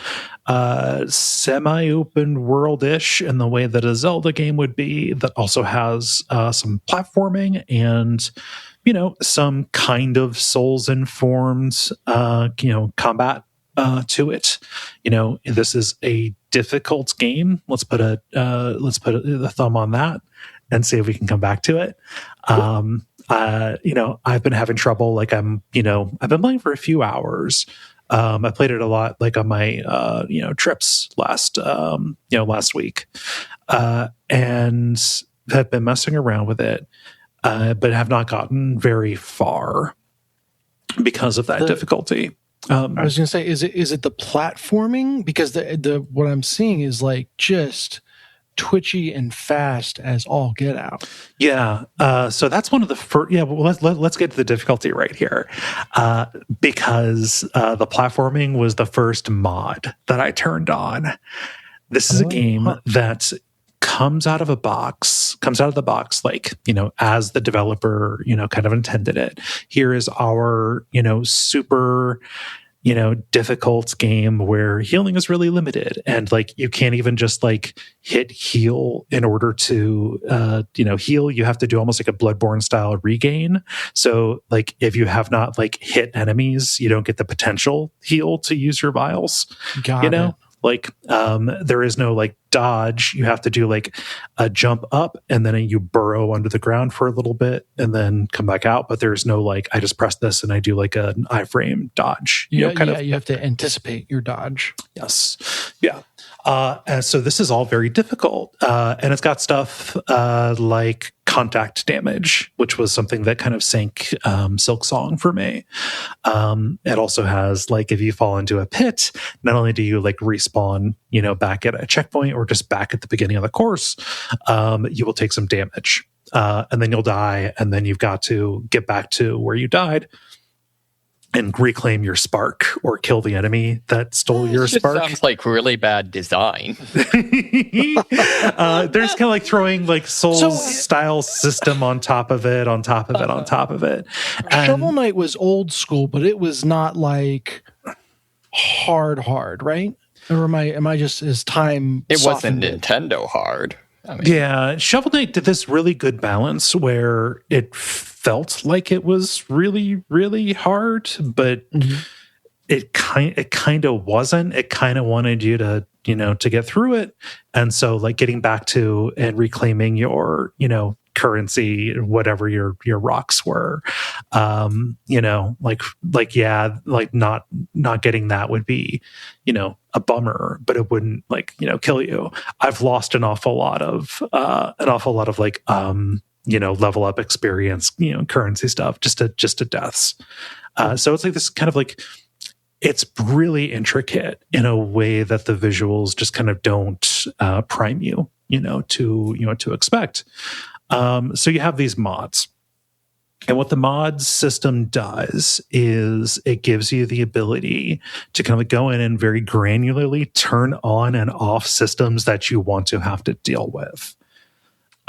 semi-open world-ish in the way that a Zelda game would be, that also has some platforming and, you know, some kind of Souls-informed, combat to it. You know, this is a difficult game. Let's put a thumb on that and see if we can come back to it. I've been having trouble. Like I've been playing for a few hours. I played it a lot, like on my, trips last week, and have been messing around with it, but have not gotten very far because of that difficulty. I was going to say, is it the platforming? Because the what I'm seeing is like just twitchy and fast as all get out. Yeah. So that's one of the first. Yeah. Well, let's get to the difficulty right here, because the platforming was the first mod that I turned on. This is a game that comes out of the box, like, you know, as the developer, you know, kind of intended it. Here is our, you know, super, you know, difficult game where healing is really limited, and like you can't even just like hit heal in order to heal. You have to do almost like a Bloodborne style regain. So like if you have not like hit enemies, you don't get the potential heal to use your vials. Got it. Like there is no like dodge. You have to do like a jump up and then you burrow under the ground for a little bit and then come back out. But there's no like, I just press this and I do like an iframe dodge. You have to anticipate your dodge. Yes. Yeah. And so this is all very difficult. And it's got stuff like contact damage, which was something that kind of sank Silk Song for me. It also has, like, if you fall into a pit, not only do you like respawn, you know, back at a checkpoint or just back at the beginning of the course, you will take some damage. And then you'll die, and then you've got to get back to where you died and reclaim your spark or kill the enemy that stole your spark. Sounds like really bad design. There's kind of like throwing like Souls-style system on top of it. And Shovel Knight was old school, but it was not like hard, right? Or am I just as time? It wasn't Nintendo hard. I mean, yeah, Shovel Knight did this really good balance where it felt like it was really, really hard, but it kind of wasn't. It kind of wanted you to, you know, to get through it. And so like getting back to and reclaiming your, you know, currency, whatever your rocks were, not getting that would be, you know, a bummer, but it wouldn't like, you know, kill you. I've lost an awful lot of like, level up experience, you know, currency stuff, just to deaths. So it's like this kind of like, it's really intricate in a way that the visuals just kind of don't prime you, to expect. So you have these mods. And what the mods system does is it gives you the ability to kind of go in and very granularly turn on and off systems that you want to have to deal with.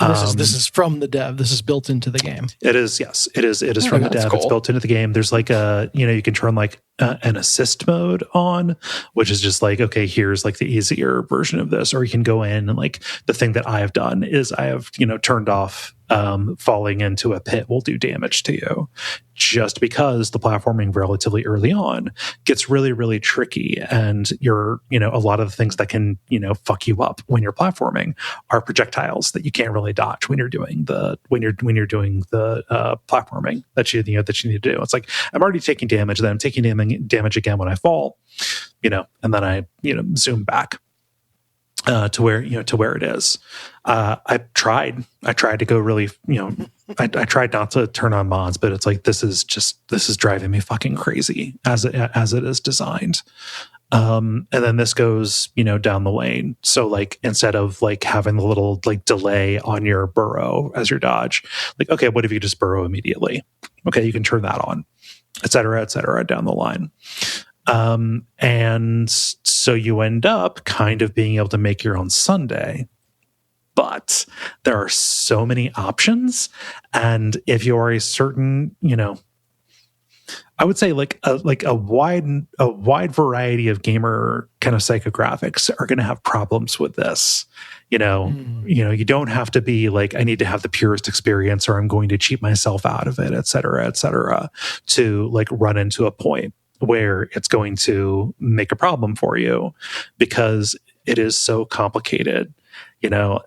This is from the dev. This is built into the game. It is, yes. It is from the dev. Cool. It's built into the game. There's like you can turn like an assist mode on, which is just like, okay, here's like the easier version of this. Or you can go in and like the thing that I have done is I have, turned off falling into a pit will do damage to you, just because the platforming relatively early on gets really, really tricky. And a lot of the things that can, fuck you up when you're platforming are projectiles that you can't really dodge when you're doing the platforming that you need to do. It's like, I'm already taking damage, then I'm taking damage again when I fall, and then I, zoom back to where it is. I tried to go really, I tried not to turn on mods, but it's like, this is driving me fucking crazy as it is designed. And then this goes, down the lane. So like, instead of like having the little like delay on your burrow as your dodge, like, okay, what if you just burrow immediately? Okay, you can turn that on, et cetera, down the line. And so you end up kind of being able to make your own sundae. But there are so many options. And if you are a certain, I would say like a wide variety of gamer kind of psychographics are going to have problems with this. You don't have to be like, I need to have the purest experience or I'm going to cheat myself out of it, et cetera, to like run into a point where it's going to make a problem for you because it is so complicated.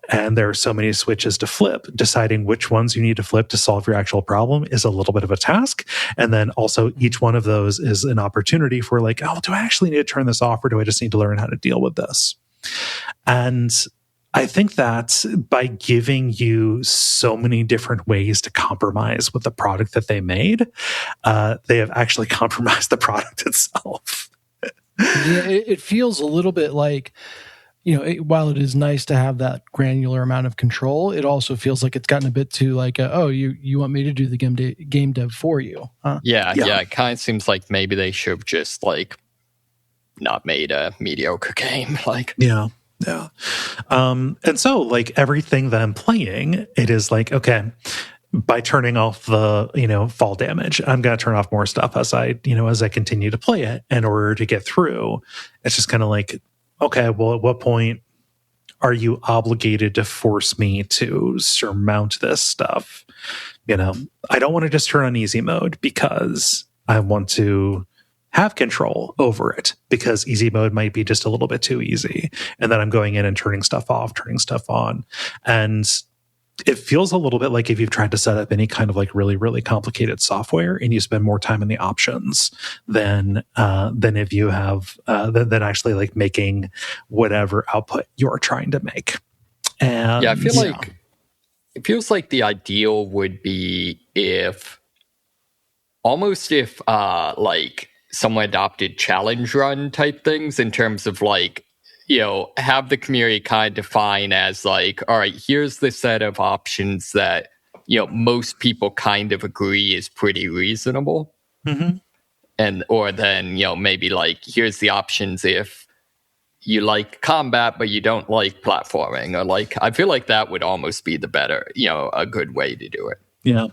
And there are so many switches to flip. Deciding which ones you need to flip to solve your actual problem is a little bit of a task. And then also each one of those is an opportunity for like, oh, do I actually need to turn this off or do I just need to learn how to deal with this? And I think that by giving you so many different ways to compromise with the product that they made, they have actually compromised the product itself. Yeah, it feels a little bit like, while it is nice to have that granular amount of control, it also feels like it's gotten a bit too like, you want me to do the game dev for you. Huh? Yeah. It kind of seems like maybe they should have just like not made a mediocre game. Like, yeah. And so like everything that I'm playing, it is like, okay, by turning off the, fall damage, I'm going to turn off more stuff as I continue to play it in order to get through. It's just kind of like, okay, well, at what point are you obligated to force me to surmount this stuff? I don't want to just turn on easy mode because I want to have control over it because easy mode might be just a little bit too easy. And then I'm going in and turning stuff off, turning stuff on. And it feels a little bit like if you've tried to set up any kind of like really, really complicated software and you spend more time in the options than if you have than actually like making whatever output you're trying to make. And yeah, I feel like it feels like the ideal would be if like someone adopted challenge run type things in terms of like, have the community kind of define as like, all right, here's the set of options that, most people kind of agree is pretty reasonable. Mm-hmm. Or then, maybe like, here's the options if you like combat, but you don't like platforming, or like, I feel like that would almost be the better, a good way to do it. Yeah.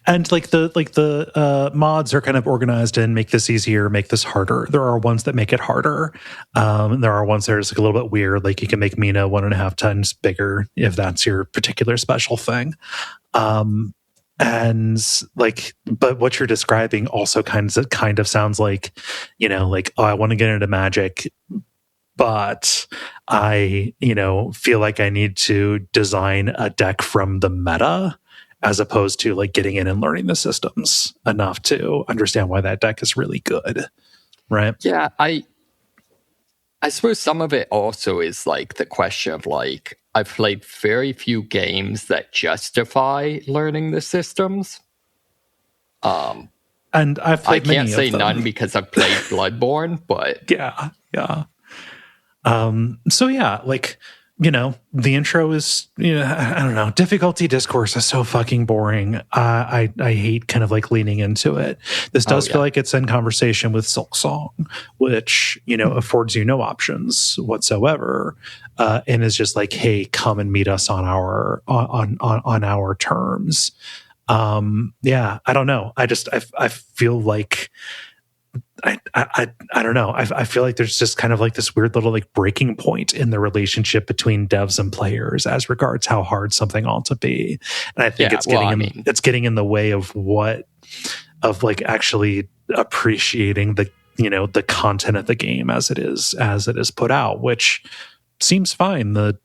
And like the mods are kind of organized in make this easier, make this harder. There are ones that make it harder. There are ones that are just like a little bit weird. Like you can make Mina 1.5 times bigger if that's your particular special thing. And like, but what you're describing also kind of sounds like, like, oh, I want to get into magic, but I, feel like I need to design a deck from the meta, as opposed to like getting in and learning the systems enough to understand why that deck is really good. Right. Yeah. I suppose some of it also is like the question of like, I've played very few games that justify learning the systems. And I've played many of them. I can't say none because I've played Bloodborne, but yeah. So yeah, like, the intro is, I don't know, difficulty discourse is so fucking boring. I hate kind of like leaning into it. This does feel like it's in conversation with Silk Song, which, affords you no options whatsoever. And is just like, hey, come and meet us on our terms. Yeah, I don't know. I feel like, I don't know. I feel like there's just kind of like this weird little like breaking point in the relationship between devs and players as regards how hard something ought to be. And I think it's getting in the way of like actually appreciating the content of the game as it is put out, which seems fine. The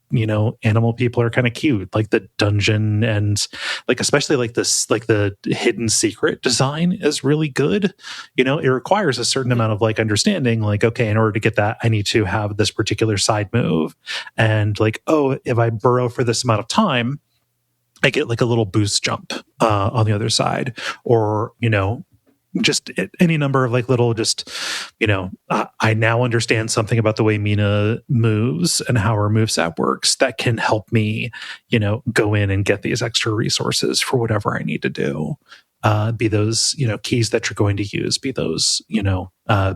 animal people are kind of cute, like the dungeon, and like especially like this, like the hidden secret design is really good. It requires a certain amount of like understanding, like, okay, in order to get that I need to have this particular side move, and like, oh, if I burrow for this amount of time I get like a little boost jump on the other side, or just any number of like little, just, I now understand something about the way Mina moves and how her moveset works that can help me, go in and get these extra resources for whatever I need to do. be those, keys that you're going to use, be those,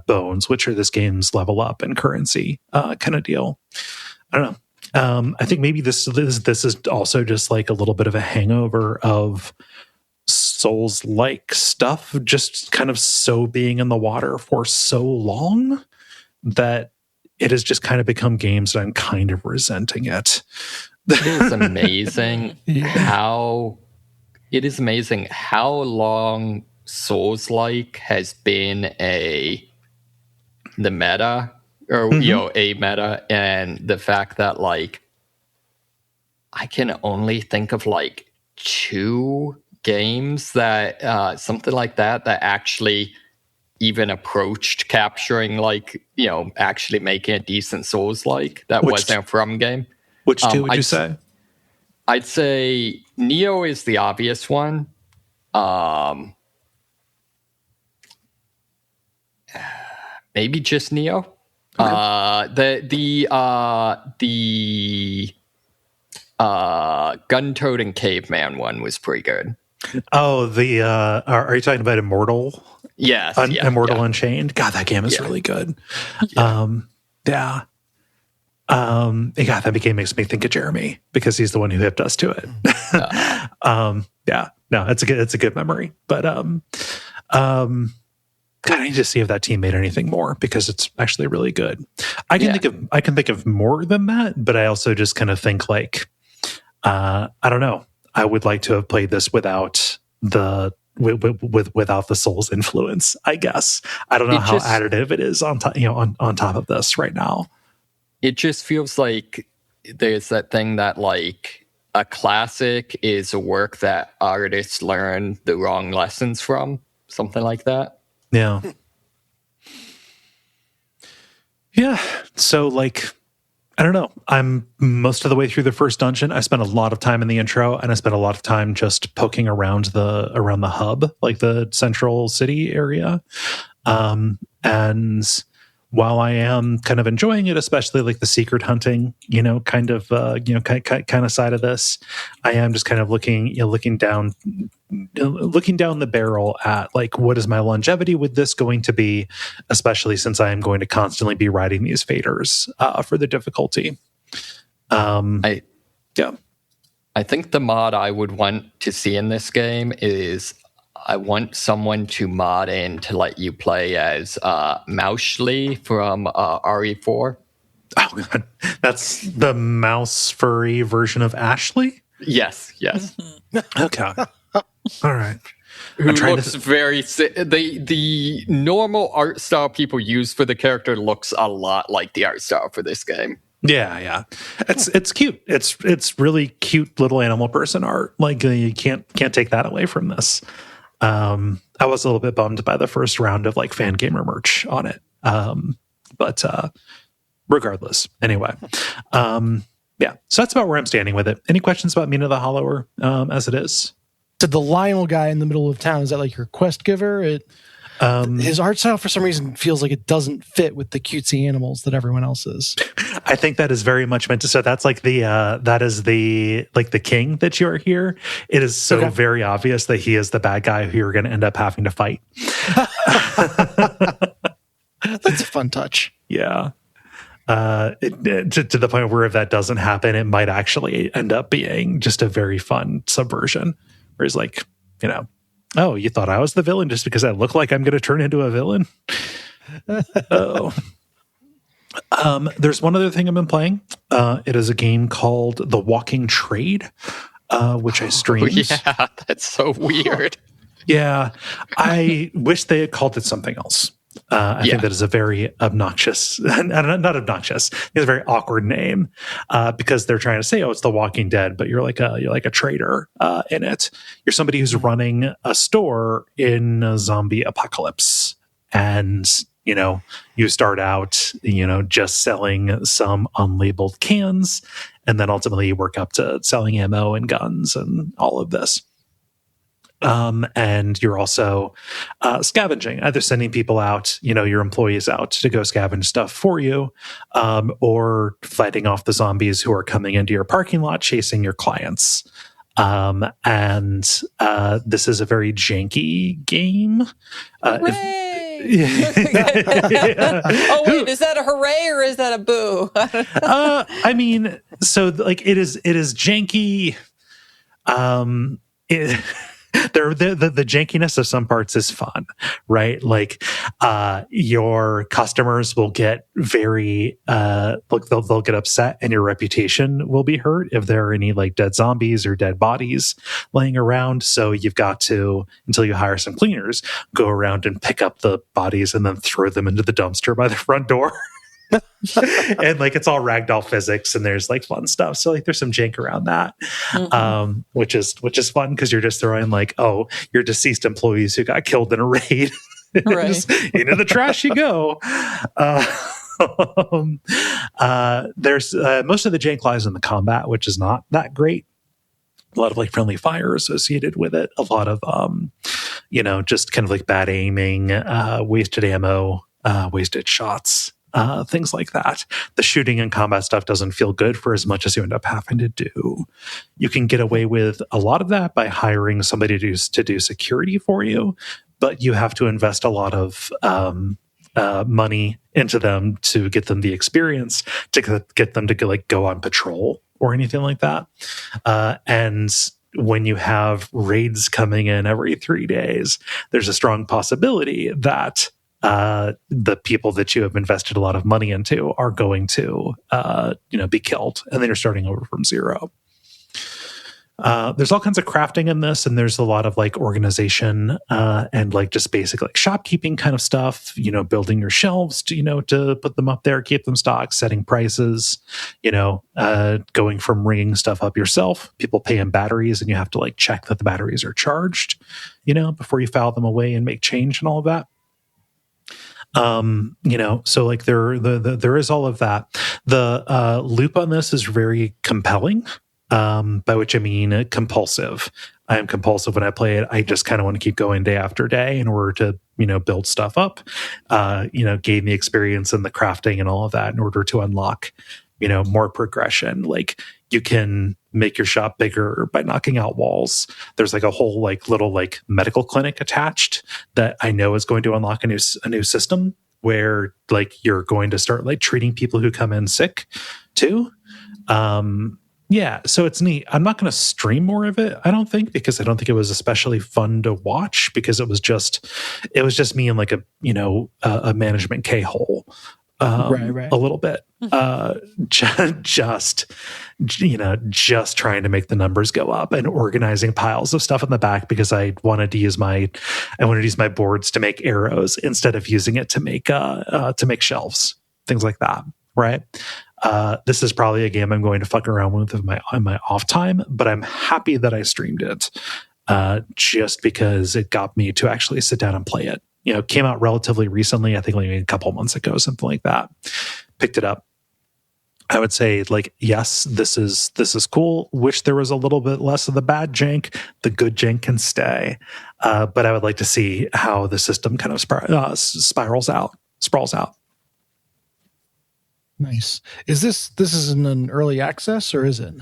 bones, which are this game's level up and currency kind of deal. I don't know. I think maybe this is also just like a little bit of a hangover of Souls-like stuff, just kind of being in the water for so long that it has just kind of become games that I'm kind of resenting it. It is amazing how long Souls-like has been the meta, or a meta, and the fact that like I can only think of like 2 games that something like that actually even approached capturing like actually making a decent Souls-like that wasn't a From game. Which 2 would you say? I'd say Neo is the obvious one. Maybe just Neo. Okay. The gun-toting caveman one was pretty good. Oh, are you talking about Immortal? Yes, Immortal Unchained. God, that game is really good. Yeah. That makes me think of Jeremy because he's the one who hipped us to it. No, it's a good memory. But God, I need to see if that team made anything more because it's actually really good. I can think of more than that, but I also just kind of think like I don't know. I would like to have played this without the Souls influence, I guess. I don't know how additive it is on top, on top of this right now. It just feels like there's that thing that like a classic is a work that artists learn the wrong lessons from, something like that. Yeah. Yeah. So like, I don't know. I'm most of the way through the first dungeon. I spent a lot of time in the intro, and I spent a lot of time just poking around the hub, like the central city area. And while I am kind of enjoying it, especially like the secret hunting, kind of side of this, I am just kind of looking down the barrel at like, what is my longevity with this going to be, especially since I am going to constantly be riding these faders for the difficulty. I think the mod I would want to see in this game is I want someone to mod in to let you play as Moxie from RE4. Oh God, that's the mouse furry version of Ashley? Yes. Okay. All right. Who looks very... The normal art style people use for the character looks a lot like the art style for this game. Yeah. It's cute. It's really cute little animal person art. Like you can't take that away from this. I was a little bit bummed by the first round of like fan gamer merch on it. But regardless, anyway. Yeah. So that's about where I'm standing with it. Any questions about Mina the Hollower as it is? To the Lionel guy in the middle of town, is that like your quest giver? His art style for some reason feels like it doesn't fit with the cutesy animals that everyone else is. I think that is very much meant to. So that's like that is the king that you are here. It is so very obvious that he is the bad guy who you're going to end up having to fight. That's a fun touch. Yeah. To the point where if that doesn't happen, it might actually end up being just a very fun subversion. Where he's like, oh, you thought I was the villain just because I look like I'm going to turn into a villain? Oh. There's one other thing I've been playing. It is a game called The Walking Trade, which I streamed. Yeah, that's so weird. Yeah, I wish they had called it something else. I think that is a very obnoxious, not obnoxious. It's a very awkward name because they're trying to say, "Oh, it's The Walking Dead," but you're like a trader in it. You're somebody who's running a store in a zombie apocalypse, and you start out, just selling some unlabeled cans, and then ultimately you work up to selling ammo and guns and all of this. And you're also scavenging, either sending people out, your employees out to go scavenge stuff for you, or fighting off the zombies who are coming into your parking lot, chasing your clients. And this is a very janky game. Hooray! Oh wait, is that a hooray or is that a boo? I mean, so like it is janky. The jankiness of some parts is fun, right? Like your customers will get very they'll get upset, and your reputation will be hurt if there are any like dead zombies or dead bodies laying around. So you've got to, until you hire some cleaners, go around and pick up the bodies and then throw them into the dumpster by the front door. And like it's all ragdoll physics, and there's like fun stuff. So like there's some jank around that, which is fun because you're just throwing like, oh, your deceased employees who got killed in a raid, Right. just into the trash you go. There's most of the jank lies in the combat, which is not that great. A lot of like friendly fire associated with it. A lot of just kind of like bad aiming, wasted ammo, wasted shots. Things like that. The shooting and combat stuff doesn't feel good for as much as you end up having to do. You can get away with a lot of that by hiring somebody to do security for you, but you have to invest a lot of money into them to get them the experience, to get them to go on patrol or anything like that. And when you have raids coming in every 3 days, there's a strong possibility that the people that you have invested a lot of money into are going to, be killed, and then you're starting over from zero. There's all kinds of crafting in this, and there's a lot of like organization and like just basic like shopkeeping kind of stuff. Building your shelves to put them up there, keep them stocked, setting prices. Going from ringing stuff up yourself. People pay in batteries, and you have to like check that the batteries are charged, before you file them away and make change and all of that. So like there is all of that. The loop on this is very compelling, by which I mean compulsive. I am compulsive when I play it. I just kind of want to keep going day after day in order to, build stuff up, gain the experience and the crafting and all of that in order to unlock, more progression. Like you can make your shop bigger by knocking out walls. There's like a whole like little like medical clinic attached that I know is going to unlock a new system where like you're going to start like treating people who come in sick too. Yeah, so it's neat. I'm not going to stream more of it, I don't think, because I don't think it was especially fun to watch, because it was just me in like a management K-hole. Right. A little bit, just trying to make the numbers go up and organizing piles of stuff in the back because I wanted to use my boards to make arrows instead of using it to make shelves, things like that. Right. This is probably a game I'm going to fuck around with in my off time, but I'm happy that I streamed it, just because it got me to actually sit down and play it. Came out relatively recently, I think like a couple months ago, something like that. Picked it up. I would say like, yes, this is cool. Wish there was a little bit less of the bad jank. The good jank can stay. But I would like to see how the system kind of sprawls out. Nice. Is this in an early access, or is it?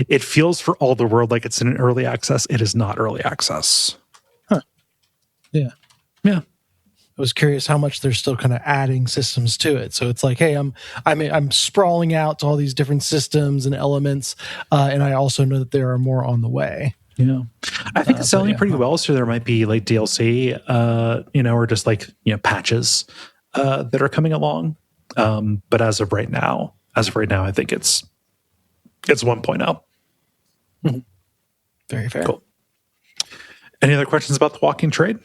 It feels for all the world like it's in an early access. It is not early access. Huh. Yeah. Yeah. I was curious how much they're still kind of adding systems to it. So it's like, hey, I'm sprawling out to all these different systems and elements, and I also know that there are more on the way. Yeah, I think it's selling pretty well. So there might be like DLC, or just like patches that are coming along. But as of right now, I think it's 1.0. Mm-hmm. Very fair. Cool. Any other questions about the walking trade?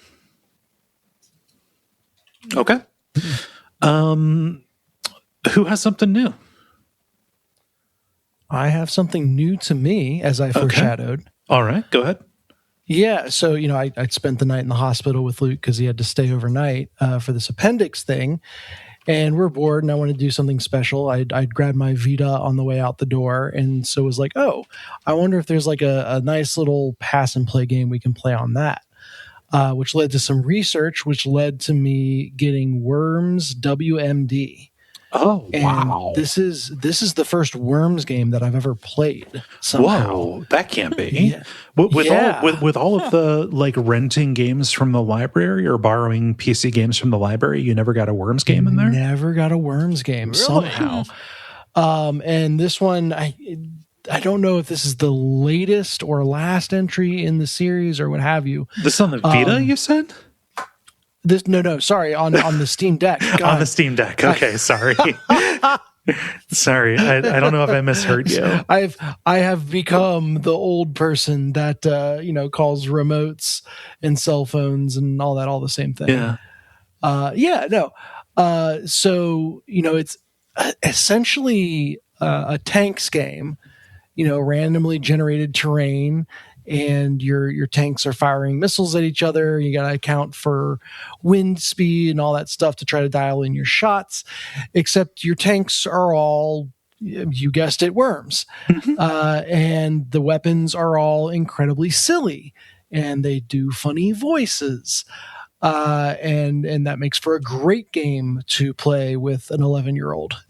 Okay. Who has something new? I have something new to me, as I foreshadowed. All right, go ahead. Yeah, so I spent the night in the hospital with Luke because he had to stay overnight for this appendix thing, and we're bored, and I wanted to do something special. I'd grabbed my Vita on the way out the door, and so was like, oh, I wonder if there's like a nice little pass and play game we can play on that. Which led to some research, which led to me getting Worms W.M.D. Oh, And wow. this is the first Worms game that I've ever played somehow. Whoa, that can't be. Yeah. With all of the like renting games from the library or borrowing PC games from the library, you never got a Worms game in there? Never got a Worms game somehow. And this one, I don't know if this is the latest or last entry in the series or what have you. This is on the Vita, you said? This sorry, on the Steam Deck. God. On the Steam Deck. Okay, sorry. Sorry, I don't know if I misheard you. I have become the old person that calls remotes and cell phones and all that all the same thing. So it's essentially a tanks game. Randomly generated terrain, and your tanks are firing missiles at each other. You got to account for wind speed and all that stuff to try to dial in your shots. Except your tanks are all, you guessed it, worms, and the weapons are all incredibly silly, and they do funny voices. And that makes for a great game to play with an 11-year-old.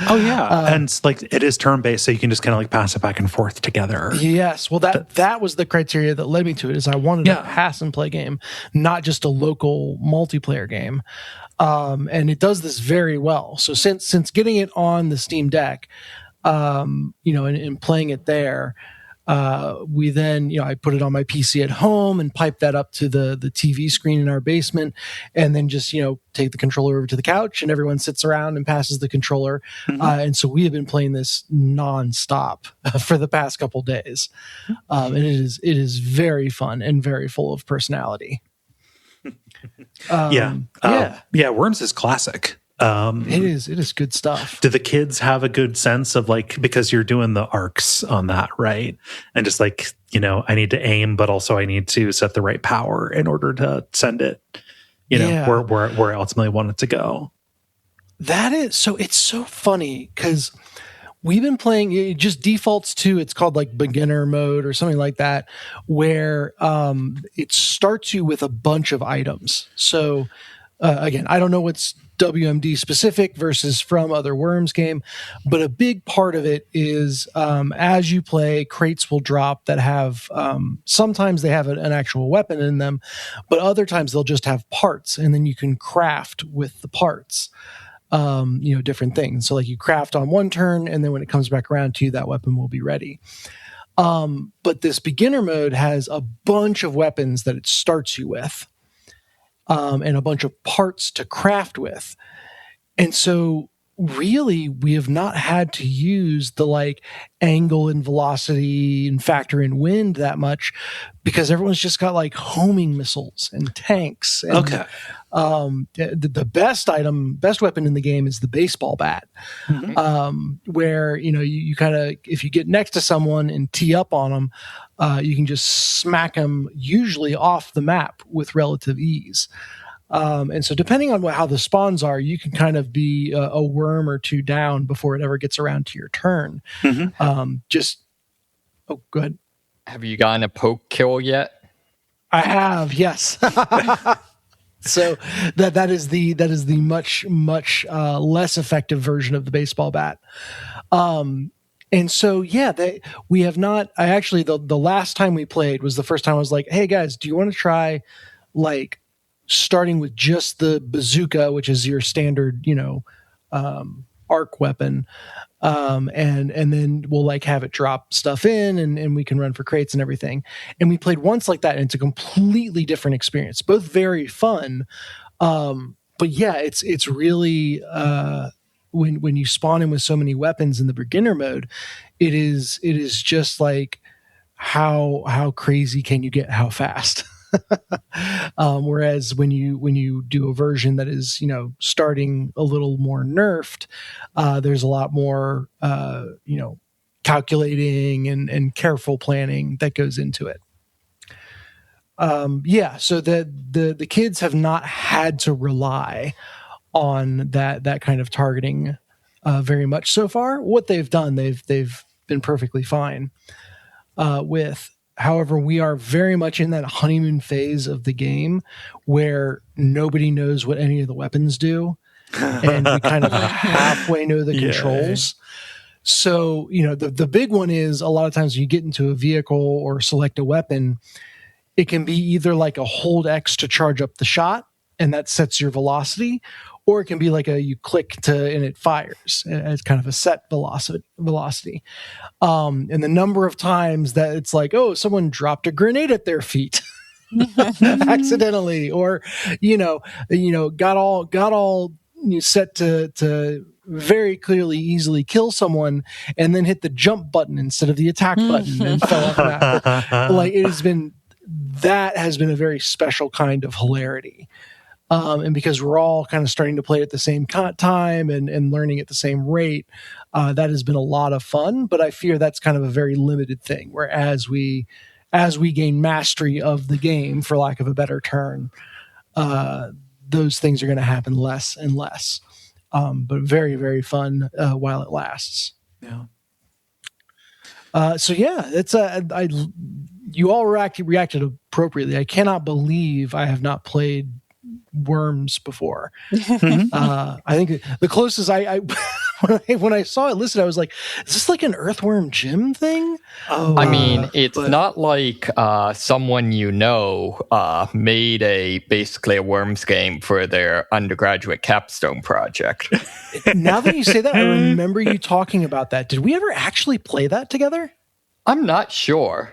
Oh yeah, and it's like it is turn-based, so you can just kind of like pass it back and forth together. Yes, well that was the criteria that led me to it. Is I wanted a pass and play game, not just a local multiplayer game. And it does this very well. So since getting it on the Steam Deck, and playing it there. We then, I put it on my PC at home and pipe that up to the TV screen in our basement, and then just, take the controller over to the couch, and everyone sits around and passes the controller. And so we have been playing this nonstop for the past couple days. And it is very fun and very full of personality. Worms is classic. It is good stuff. Do the kids have a good sense of like, because you're doing the arcs on that, right? And just like, I need to aim, but also I need to set the right power in order to send it, where I ultimately want it to go. That is, so it's so funny because we've been playing, it just defaults to, it's called like beginner mode or something like that, where it starts you with a bunch of items. So again, I don't know what's W.M.D. specific versus from other Worms game, but a big part of it is as you play, crates will drop that have sometimes they have an actual weapon in them, but other times they'll just have parts, and then you can craft with the parts different things. So like you craft on one turn, and then when it comes back around to you, that weapon will be ready. But this beginner mode has a bunch of weapons that it starts you with. And a bunch of parts to craft with. And so really we have not had to use the like angle and velocity and factor in wind that much, because everyone's just got like homing missiles and tanks. And, okay. The best weapon in the game is the baseball bat, where, you kind of, if you get next to someone and tee up on them, you can just smack them usually off the map with relative ease. And so depending on how the spawns are, you can kind of be a worm or two down before it ever gets around to your turn. Go ahead. Have you gotten a poke kill yet? I have, yes. So that is the much less effective version of the baseball bat. And so, we have not. I actually the last time we played was the first time I was like, "Hey guys, do you want to try like starting with just the bazooka, which is your standard, arc weapon, and then we'll like have it drop stuff in, and we can run for crates and everything." And we played once like that, and it's a completely different experience. Both very fun, but yeah, it's really. When you spawn in with so many weapons in the beginner mode, it is just like how crazy can you get, how fast. Whereas when you do a version that is starting a little more nerfed, there's a lot more calculating and careful planning that goes into it. So the kids have not had to rely on that kind of targeting very much so far. What they've done, they've been perfectly fine with. However, we are very much in that honeymoon phase of the game where nobody knows what any of the weapons do. and we kind of halfway know the controls. So, the big one is a lot of times when you get into a vehicle or select a weapon, it can be either like a hold X to charge up the shot, and that sets your velocity, or it can be like you click and it fires. It's kind of a set velocity. And the number of times that it's like, oh, someone dropped a grenade at their feet accidentally, or got all set to very clearly easily kill someone, and then hit the jump button instead of the attack button and fell off the map. Like that has been a very special kind of hilarity. And because we're all kind of starting to play at the same time and learning at the same rate, that has been a lot of fun. But I fear that's kind of a very limited thing, where as we gain mastery of the game, for lack of a better term, those things are going to happen less and less. But very, very fun while it lasts. Yeah. It's you all reacted appropriately. I cannot believe I have not played Worms before. I think the closest when I saw it listed, I was like, is this like an Earthworm Jim thing? I mean, it's not like someone made basically a Worms game for their undergraduate capstone project. Now that you say that, I remember you talking about that. Did we ever actually play that together? I'm not sure.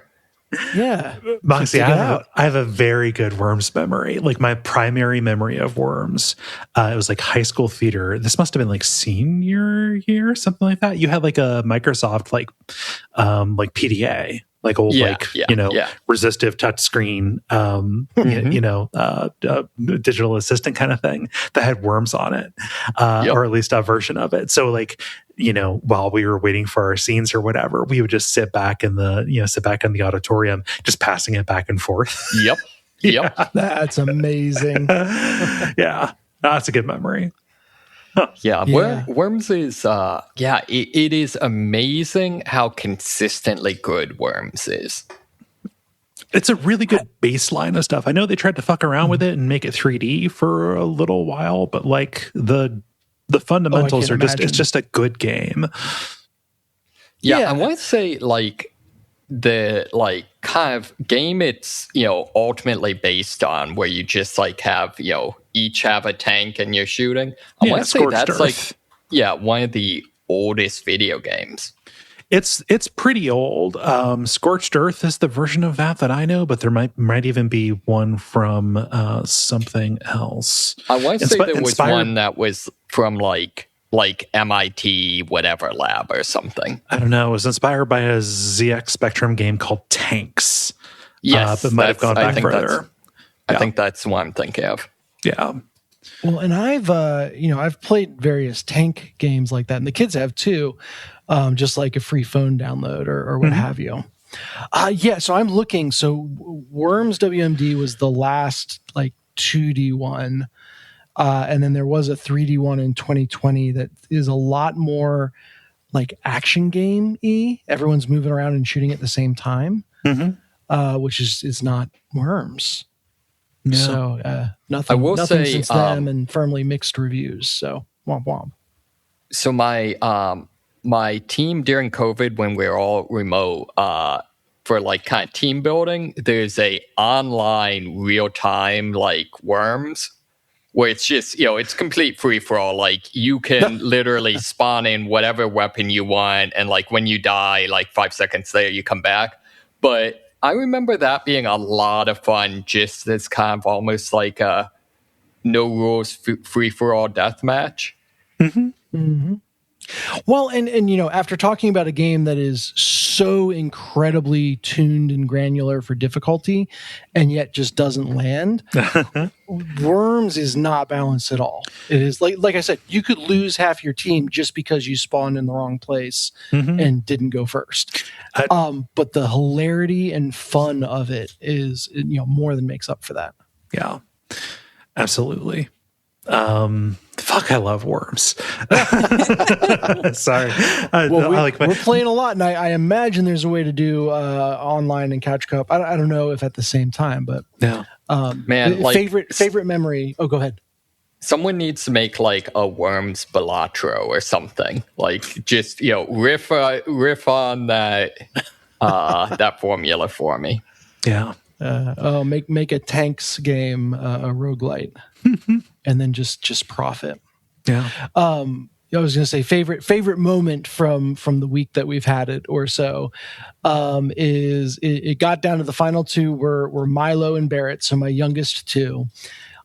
Yeah. Moxie, I have a very good Worms memory. Like my primary memory of Worms, it was like high school theater. This must have been like senior year, something like that. You had like a Microsoft like PDA, like old resistive touchscreen digital assistant kind of thing that had Worms on it, or at least a version of it. So like, while we were waiting for our scenes or whatever, we would just sit back in the auditorium, just passing it back and forth. Yep. That's amazing. Yeah, that's a good memory. Huh. Yeah, Worms is it is amazing how consistently good Worms is. It's a really good baseline of stuff. I know they tried to fuck around with it and make it 3D for a little while, but like the fundamentals it's just a good game. Yeah, I want to say like the kind of game it's ultimately based on, where you just like have each have a tank and you're shooting. I want to say that's Earth. One of the oldest video games. It's pretty old. Scorched Earth is the version of that I know, but there might even be one from something else. I want to say there was one that was from like MIT whatever lab or something. I don't know. It was inspired by a ZX Spectrum game called Tanks. Yes, but might have gone back further. I think that's what I'm thinking of. Yeah. Well, and I've played various tank games like that, and the kids have too, just like a free phone download or what have you. So I'm looking. So Worms W.M.D. was the last like 2D one, and then there was a 3D one in 2020 that is a lot more like action game-y. Everyone's moving around and shooting at the same time, which is not Worms. No. So nothing since then, and firmly mixed reviews. So womp womp. So my team during COVID, when we were all remote, for like kind of team building, there's a online real time like Worms, where it's just it's complete free for all. Like you can literally spawn in whatever weapon you want, and like when you die, like 5 seconds later you come back. But I remember that being a lot of fun, just as kind of almost like a no rules free for all deathmatch. Well, and after talking about a game that is so incredibly tuned and granular for difficulty, and yet just doesn't land, Worms is not balanced at all. It is like I said, you could lose half your team just because you spawned in the wrong place and didn't go first. But the hilarity and fun of it is more than makes up for that. Yeah, absolutely. I love Worms. Sorry. We're playing a lot, and I imagine there's a way to do online and couch co-op. I don't know if at the same time, but yeah. favorite memory. Oh, go ahead. someone needs to make like a Worms Balatro or something. Like just riff on that that formula for me. Yeah. Make a tanks game a roguelite, and then just profit. Yeah. I was going to say favorite moment from the week that we've had it or so is it got down to the final two were Milo and Barrett, so my youngest two,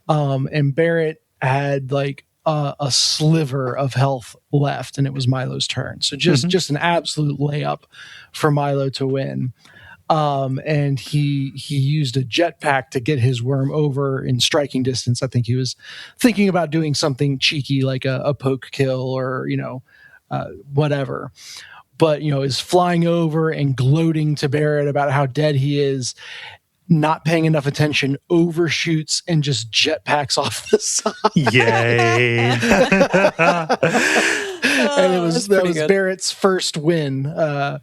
and Barrett had like a sliver of health left, and it was Milo's turn. So just an absolute layup for Milo to win. And he used a jetpack to get his worm over in striking distance. I think he was thinking about doing something cheeky like a poke kill or whatever. But is flying over and gloating to Barrett about how dead he is, not paying enough attention, overshoots and just jetpacks off the side. Yay. And that was Barrett's first win. That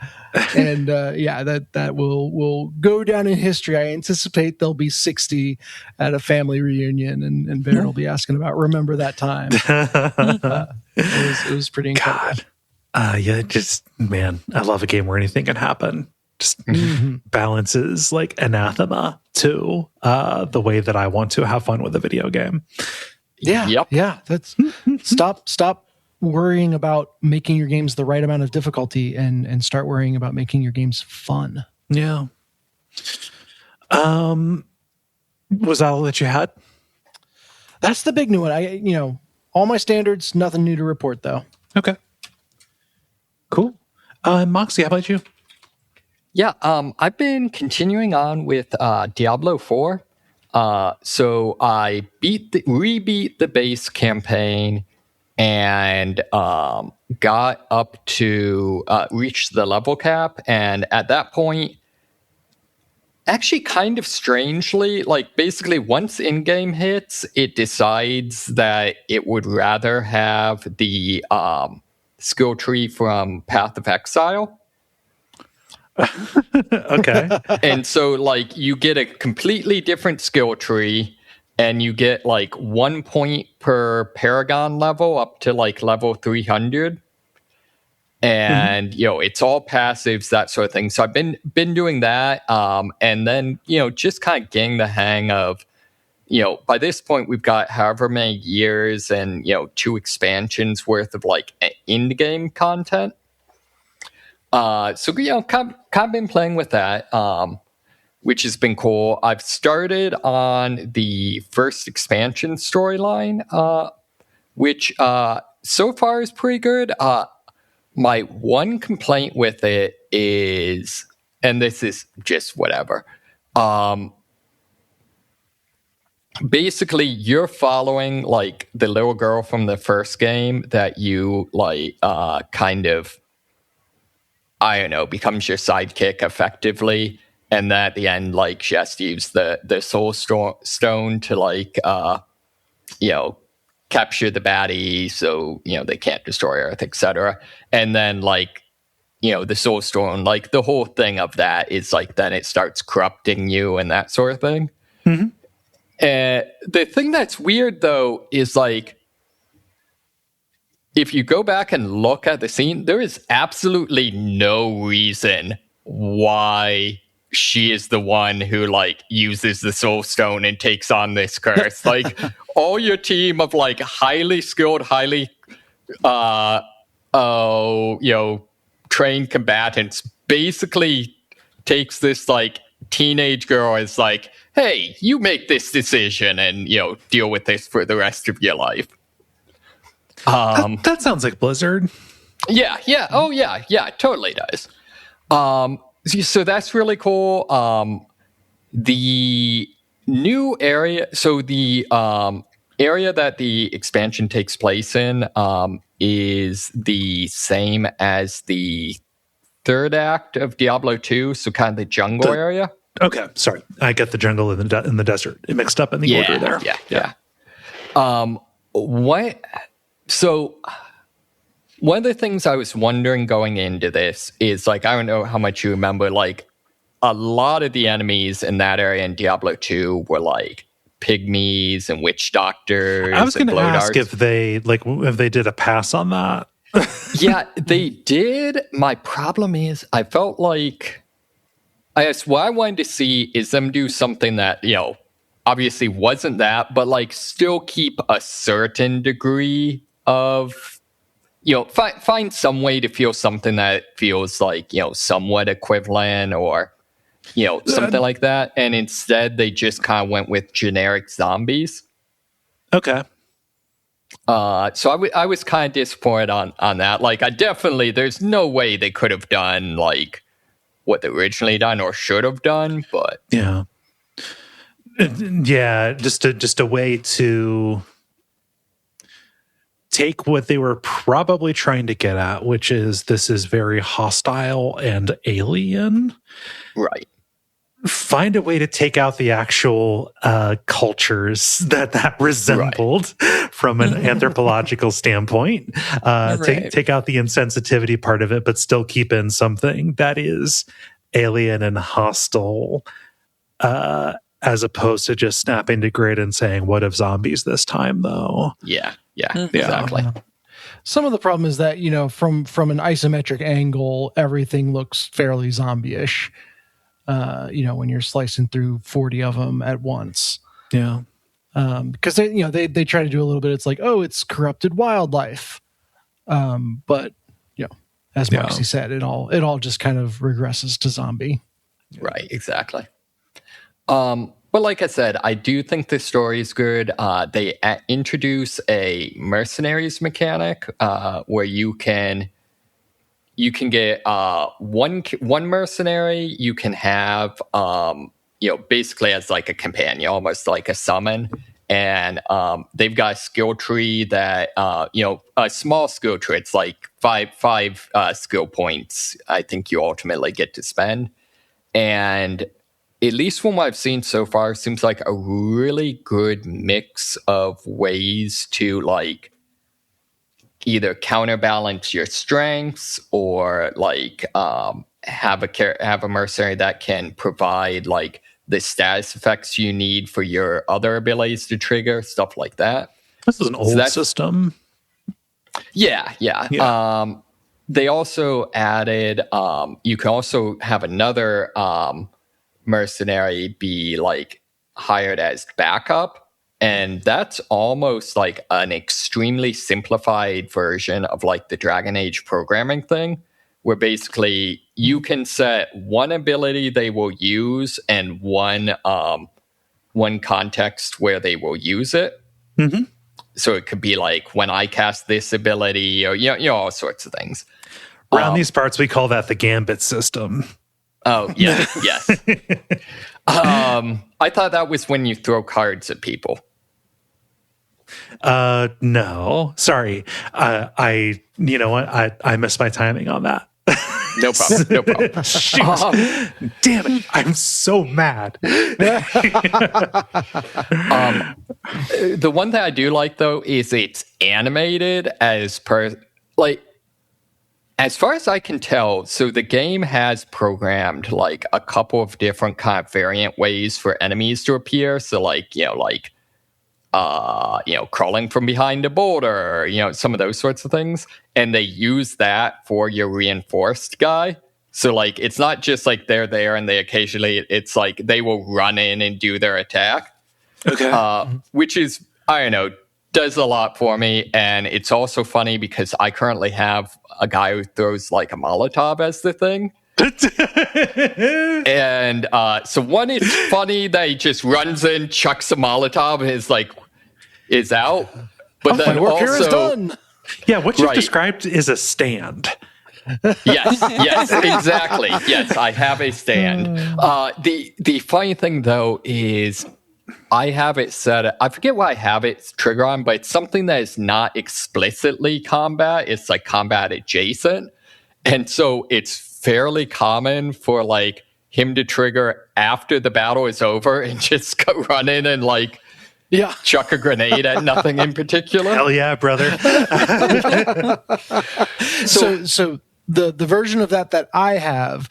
will go down in history. I anticipate there'll be 60 at a family reunion, and Barrett will be asking about remember that time. It was pretty incredible. Man, I love a game where anything can happen. Just balances like anathema to the way that I want to have fun with a video game. Yeah. Yep. Yeah. That's stop worrying about making your games the right amount of difficulty and start worrying about making your games fun. Yeah. Was that all that you had? That's the big new one. All my standards, nothing new to report though. Okay. Cool. Moxie, how about you? Yeah, I've been continuing on with Diablo IV. So I rebeat the base campaign and got up to reach the level cap. And at that point, actually kind of strangely, like basically once in-game hits, it decides that it would rather have the skill tree from Path of Exile. Okay. And so like you get a completely different skill tree, and you get like 1 point per Paragon level up to like level 300. And it's all passives, that sort of thing. So I've been doing that, and then just kind of getting the hang of by this point we've got however many years and 2 expansions worth of like in-game content. So kind of been playing with that, which has been cool. I've started on the first expansion storyline, which so far is pretty good. My one complaint with it is, and this is just whatever, basically you're following like the little girl from the first game that you like kind of, I don't know, becomes your sidekick effectively. And then at the end, like she has to use the soul stone to like, capture the baddie so, they can't destroy Earth, etc. And then like, the soul stone, like the whole thing of that is like, then it starts corrupting you and that sort of thing. Mm-hmm. The thing that's weird though is like, if you go back and look at the scene, there is absolutely no reason why she is the one who like uses the soul stone and takes on this curse. Like all your team of like highly skilled, highly trained combatants basically takes this like teenage girl as like, hey, you make this decision and deal with this for the rest of your life. That sounds like Blizzard. Yeah. Oh, yeah, it totally does. So that's really cool. The new area, so the area that the expansion takes place in is the same as the third act of Diablo II, so kind of the jungle area. Okay, sorry. I get the jungle in the desert. It mixed up in the order there. Yeah. So one of the things I was wondering going into this is like, I don't know how much you remember, like a lot of the enemies in that area in Diablo 2 were like pygmies and witch doctors. I was going to ask darts. if they did a pass on that. Yeah, they did. My problem is I felt like I guess what I wanted to see is them do something that, obviously wasn't that, but like still keep a certain degree of, find some way to feel something that feels like, somewhat equivalent or, something like that. And instead they just kind of went with generic zombies. Okay. So I was kind of disappointed on that. Like, there's no way they could have done like what they originally done or should have done, but just a way to take what they were probably trying to get at, which is this is very hostile and alien, right? Find a way to take out the actual cultures that resembled from an anthropological standpoint. Take out the insensitivity part of it, but still keep in something that is alien and hostile, as opposed to just snapping to grid and saying, "What if zombies this time?" Though, yeah, exactly. Some of the problem is that from an isometric angle, everything looks fairly zombie-ish. When you're slicing through 40 of them at once. Yeah. Because they try to do a little bit. It's like, oh, it's corrupted wildlife. But as Moxie said, it all just kind of regresses to zombie. Right. Exactly. But like I said, I do think the story is good. They introduce a mercenaries mechanic, where you can get one mercenary. You can have basically as like a companion, almost like a summon, and they've got a skill tree that a small skill tree. It's like five skill points. I think you ultimately get to spend, and at least from what I've seen so far, seems like a really good mix of ways to like either counterbalance your strengths or like have a mercenary that can provide like the status effects you need for your other abilities to trigger, stuff like that. This is an old system. Yeah. They also added you can also have another mercenary be like hired as backup. And that's almost like an extremely simplified version of like the Dragon Age programming thing, where basically you can set one ability they will use and one context where they will use it. Mm-hmm. So it could be like when I cast this ability, or all sorts of things. Around these parts, we call that the Gambit system. Oh yeah, yes. I thought that was when you throw cards at people. No, sorry. I missed my timing on that. No problem. Shoot. Damn it. I'm so mad. The one thing I do like though is it's animated as far as I can tell. So the game has programmed like a couple of different kind of variant ways for enemies to appear. So crawling from behind a boulder, some of those sorts of things. And they use that for your reinforced guy. So like, it's not just like they're there and they occasionally, it's like they will run in and do their attack. Okay. Which is, I don't know, does a lot for me. And it's also funny because I currently have a guy who throws like a Molotov as the thing. And so one, it's funny that he just runs in, chucks a Molotov, and is out. But then work also, here is done. Yeah, what you've described is a stand. Yes, exactly. Yes, I have a stand. The funny thing though is I have it set. I forget what I have it trigger on, but it's something that is not explicitly combat. It's like combat adjacent, and so it's fairly common for like him to trigger after the battle is over and just go run in and chuck a grenade at nothing in particular. Hell yeah, brother. So the version of that I have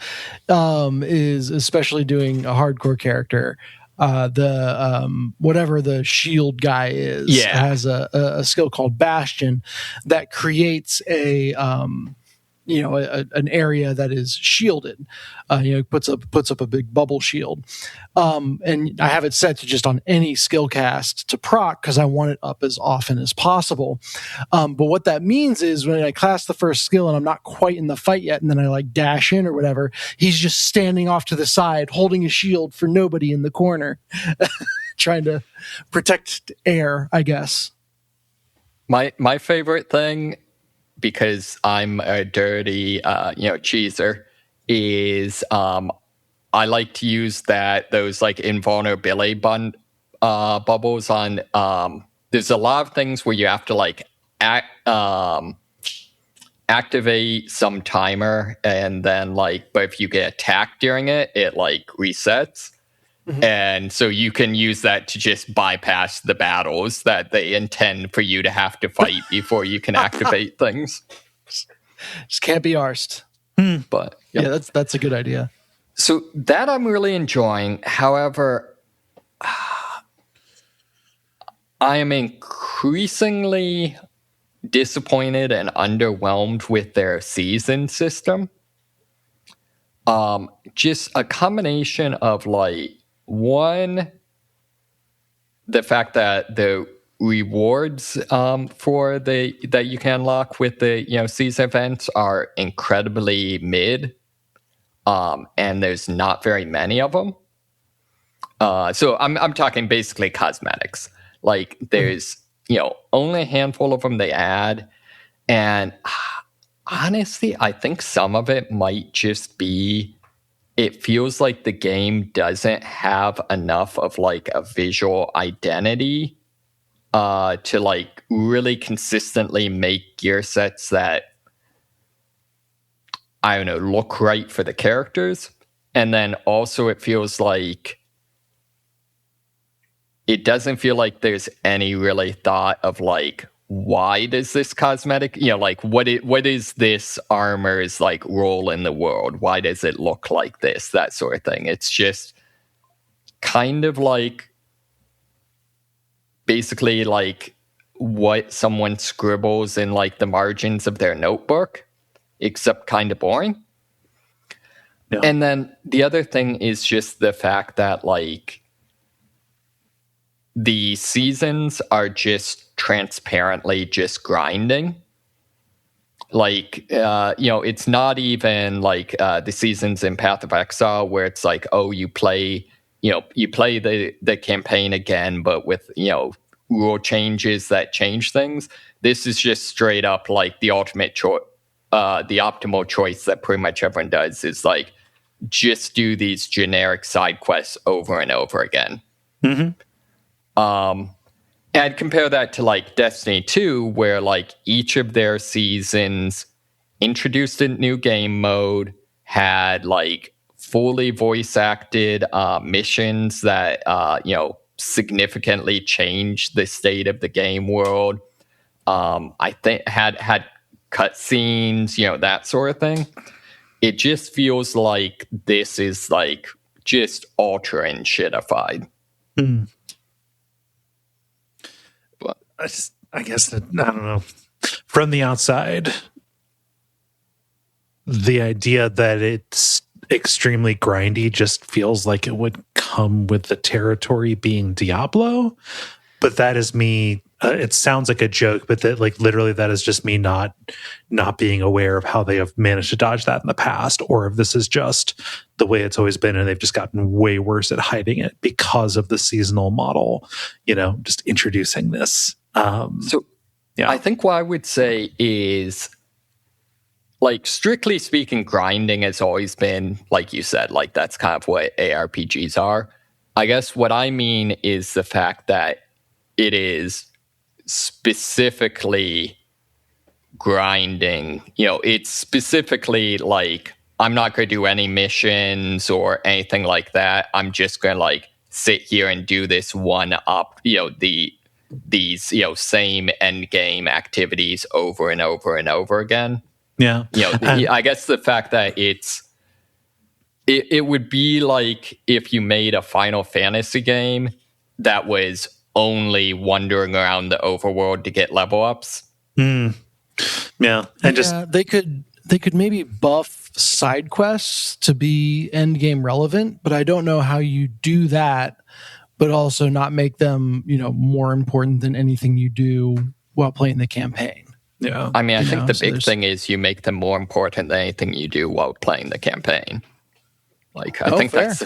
is, especially doing a hardcore character, whatever the shield guy is has a skill called Bastion that creates an area that is shielded. Puts up a big bubble shield. And I have it set to just on any skill cast to proc because I want it up as often as possible. But what that means is when I cast the first skill and I'm not quite in the fight yet, and then I like dash in or whatever, he's just standing off to the side, holding a shield for nobody in the corner, trying to protect air, I guess. My favorite thing, because I'm a dirty, cheeser, is I like to use those like invulnerability bubbles on. There's a lot of things where you have to like activate some timer, and then but if you get attacked during it, it like resets. Mm-hmm. And so you can use that to just bypass the battles that they intend for you to have to fight before you can activate things. Just can't be arsed. But yeah, that's a good idea. So that I'm really enjoying. However, I am increasingly disappointed and underwhelmed with their season system. Just a combination of one, the fact that the rewards for that you can unlock with the season events are incredibly mid, and there's not very many of them. So I'm talking basically cosmetics. Like there's only a handful of them they add, and honestly, I think some of it might just be, it feels like the game doesn't have enough of a visual identity to really consistently make gear sets that, I don't know, look right for the characters. And then also it feels like it doesn't feel like there's any really thought of why does this cosmetic, what is this armor's role in the world? Why does it look like this? That sort of thing. It's just kind of basically what someone scribbles in the margins of their notebook, except kind of boring. Yeah. And then the other thing is just the fact that the seasons are just transparently just grinding. It's not even the seasons in Path of Exile where it's you play the campaign again, but with rule changes that change things. This is just straight up the ultimate choice, the optimal choice that pretty much everyone does is just do these generic side quests over and over again. Mm-hmm. I'd compare that to Destiny 2, where each of their seasons introduced a new game mode, had fully voice acted missions that significantly changed the state of the game world. I think had cutscenes, that sort of thing. It just feels like this is just ultra and shitified. Mm. I guess that, I don't know. From the outside, the idea that it's extremely grindy just feels like it would come with the territory being Diablo. But that is me. It sounds like a joke, but that literally that is just me not being aware of how they have managed to dodge that in the past, or if this is just the way it's always been and they've just gotten way worse at hiding it because of the seasonal model, just introducing this. So yeah, I think what I would say is strictly speaking, grinding has always been, like you said, that's kind of what ARPGs are. I guess what I mean is the fact that it is specifically grinding. It's specifically I'm not going to do any missions or anything like that. I'm just going to sit here and do this one up, these same end game activities over and over and over again. Yeah. I guess the fact that it's It would be like if you made a Final Fantasy game that was only wandering around the overworld to get level ups. Yeah, and just they could maybe buff side quests to be end game relevant, but I don't know how you do that, but also not make them, more important than anything you do while playing the campaign. Yeah, I mean, I think the big thing is you make them more important than anything you do while playing the campaign. Like, I think fair. that's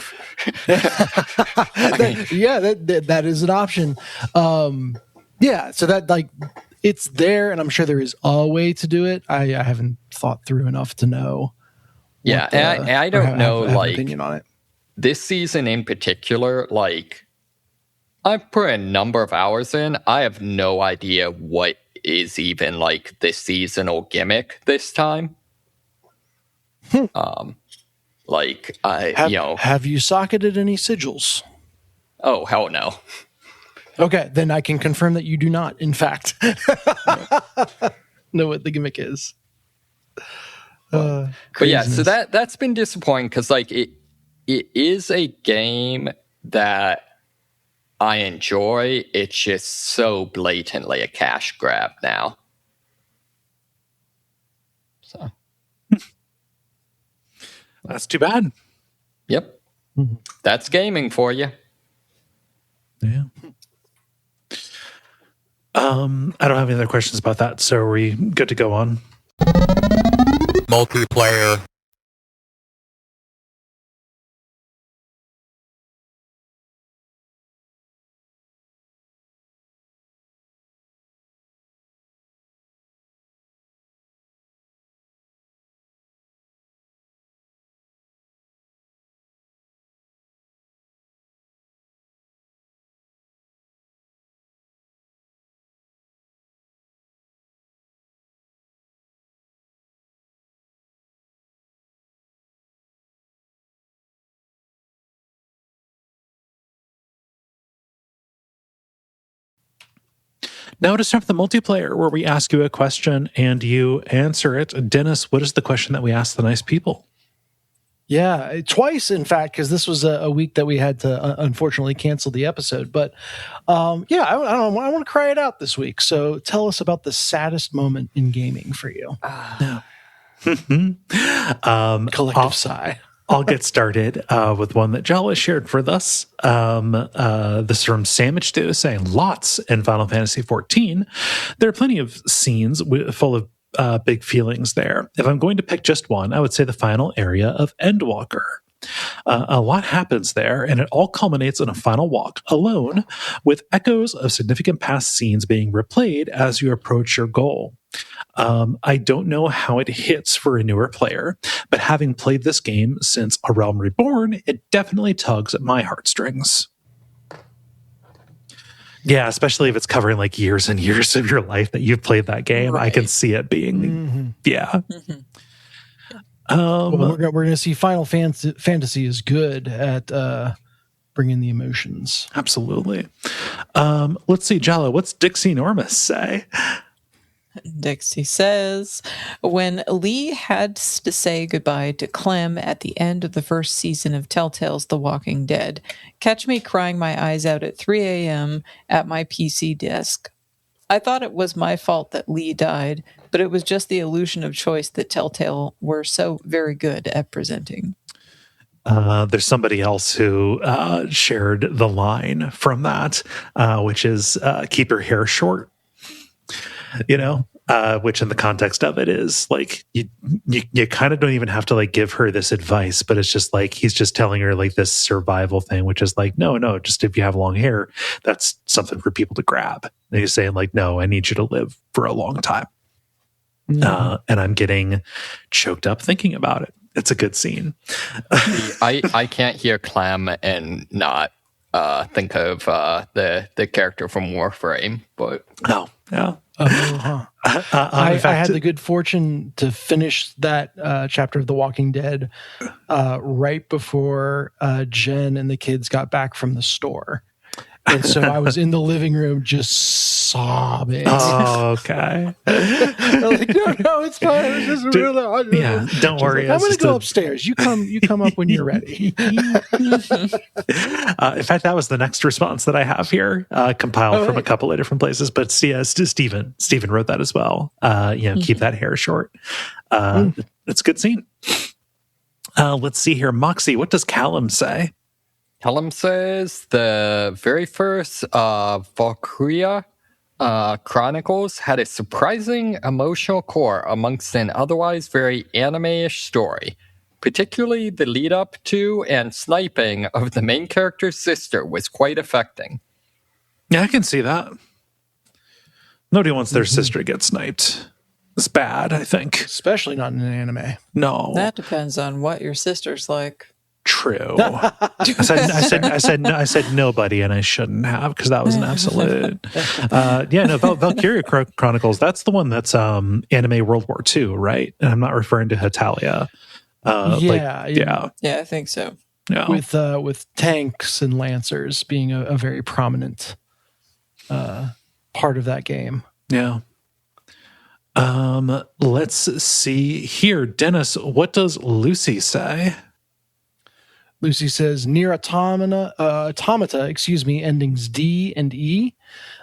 that is an option. So that it's there, and I'm sure there is a way to do it. I haven't thought through enough to know. Yeah, and I don't know, have an opinion on it. This season in particular, I've put a number of hours in. I have no idea what is even this seasonal gimmick this time. Have you socketed any sigils? Oh, hell no. Okay, then I can confirm that you do not, in fact, know what the gimmick is. But yeah, so that's been disappointing because it is a game that I enjoy. It's just so blatantly a cash grab now. So that's too bad. Yep. Mm-hmm. That's gaming for you. Yeah. I don't have any other questions about that, so are we good to go on? Multiplayer. Now to start the multiplayer, where we ask you a question and you answer it. Dennis, what is the question that we ask the nice people? Yeah, twice, in fact, because this was a week that we had to unfortunately cancel the episode. But I want to cry it out this week. So tell us about the saddest moment in gaming for you. Collective sigh. I'll get started with one that Jala shared for us. This is from Sandwich Stew saying, lots in Final Fantasy XIV. There are plenty of scenes full of big feelings there. If I'm going to pick just one, I would say the final area of Endwalker. A lot happens there, and it all culminates in a final walk alone, with echoes of significant past scenes being replayed as you approach your goal. I don't know how it hits for a newer player, but having played this game since A Realm Reborn, it definitely tugs at my heartstrings. Yeah, especially if it's covering years and years of your life that you've played that game. Right. I can see it being, yeah. Mm-hmm. We're going to see Final Fantasy is good at bringing the emotions. Absolutely. Let's see, Jala, what's Dixie Normus say? Dixie says, when Lee had to say goodbye to Clem at the end of the first season of Telltale's The Walking Dead, catch me crying my eyes out at 3 a.m. at my PC desk. I thought it was my fault that Lee died, but it was just the illusion of choice that Telltale were so very good at presenting. There's somebody else who shared the line from that, which is keep your hair short. Which in the context of it is you kind of don't even have to give her this advice, but it's just he's just telling her this survival thing, which is no, just if you have long hair, that's something for people to grab. And he's saying no, I need you to live for a long time. Mm-hmm. And I'm getting choked up thinking about it. It's a good scene. I can't hear Clem and not think of the character from Warframe, but yeah. I had the good fortune to finish that chapter of The Walking Dead right before Jen and the kids got back from the store. And so I was in the living room just sobbing. Oh, okay. I'm like, no, it's fine. It was just really. Yeah, don't worry. Like, I'm going to go upstairs. You come up when you're ready. In fact, that was the next response that I have here, compiled from a couple of different places. But Stephen wrote that as well. Keep that hair short. It's a good scene. Let's see here. Moxie, what does Callum say? Callum says the very first Valkyria Chronicles had a surprising emotional core amongst an otherwise very anime-ish story. Particularly the lead up to and sniping of the main character's sister was quite affecting. Yeah, I can see that. Nobody wants their sister to get sniped. It's bad, I think. Especially not in an anime. No. That depends on what your sister's like. True. I said nobody, and I shouldn't have, because that was an absolute. Valkyria Chronicles. That's the one that's anime World War II, right? And I'm not referring to Hetalia. Yeah, I think so. Yeah, with tanks and lancers being a very prominent part of that game. Yeah. Let's see here, Dennis. What does Lucy say? Lucy says, near automata, endings D and E,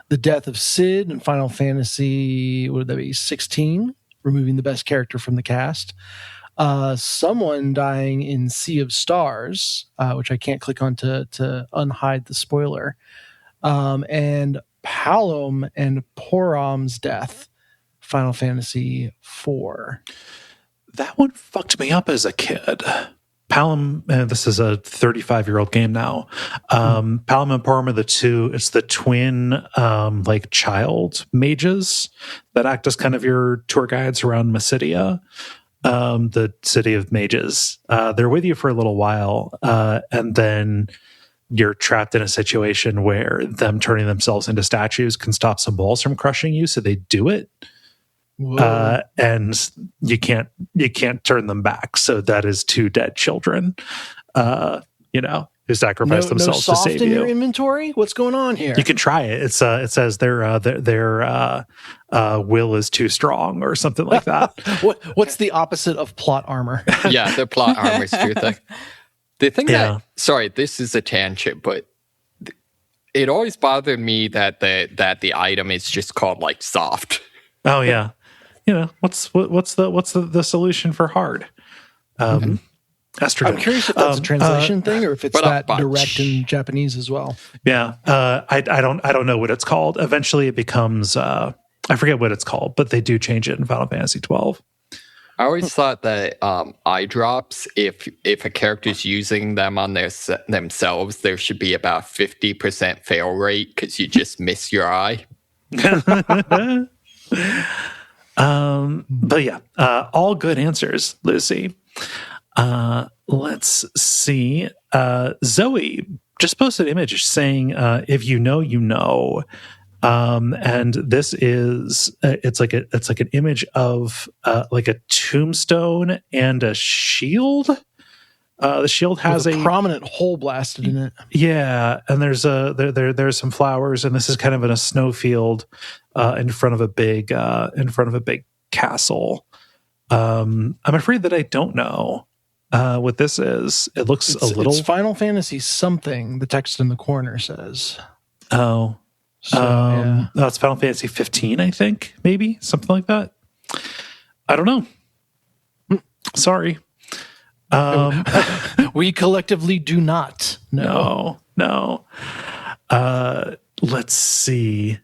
the death of Sid in Final Fantasy, what would that be, 16, removing the best character from the cast. Someone dying in Sea of Stars, which I can't click on to unhide the spoiler. And Palom and Porom's death, Final Fantasy IV. That one fucked me up as a kid. Palom, this is a 35-year-old game now. Palom and Porom are the two. It's the twin, child mages that act as kind of your tour guides around Mysidia, the city of mages. They're with you for a little while, and then you're trapped in a situation where them turning themselves into statues can stop some walls from crushing you, so they do it. And you can't turn them back. So that is two dead children, who sacrifice themselves to save you. In your inventory? What's going on here? You can try it. It says their will is too strong or something like that. What's the opposite of plot armor? Yeah, the plot armor is too thick. The thing sorry, this is a tangent, but it always bothered me that the item is just called like soft. Oh yeah. What's the solution for hard? I'm curious if that's a translation thing or if it's that direct in Japanese as well. Yeah, I don't know what it's called. Eventually, it becomes I forget what it's called, but they do change it in Final Fantasy 12. I always thought that eye drops, if a character's using them on themselves, there should be about 50% fail rate because you just miss your eye. But yeah, all good answers, Lucy. Let's see. Zoe just posted an image saying, if you know, you know. And this is, it's like an image of, like a tombstone and a shield. The shield has a prominent hole blasted in it. Yeah, and there's some flowers, and this is kind of in a snowfield in front of a big castle. I'm afraid that I don't know what this is. It looks it's Final Fantasy something. The text in the corner says. Oh, yeah. No, it's Final Fantasy 15, I think, maybe something like that. I don't know. Sorry. We collectively do not know. No. Let's see.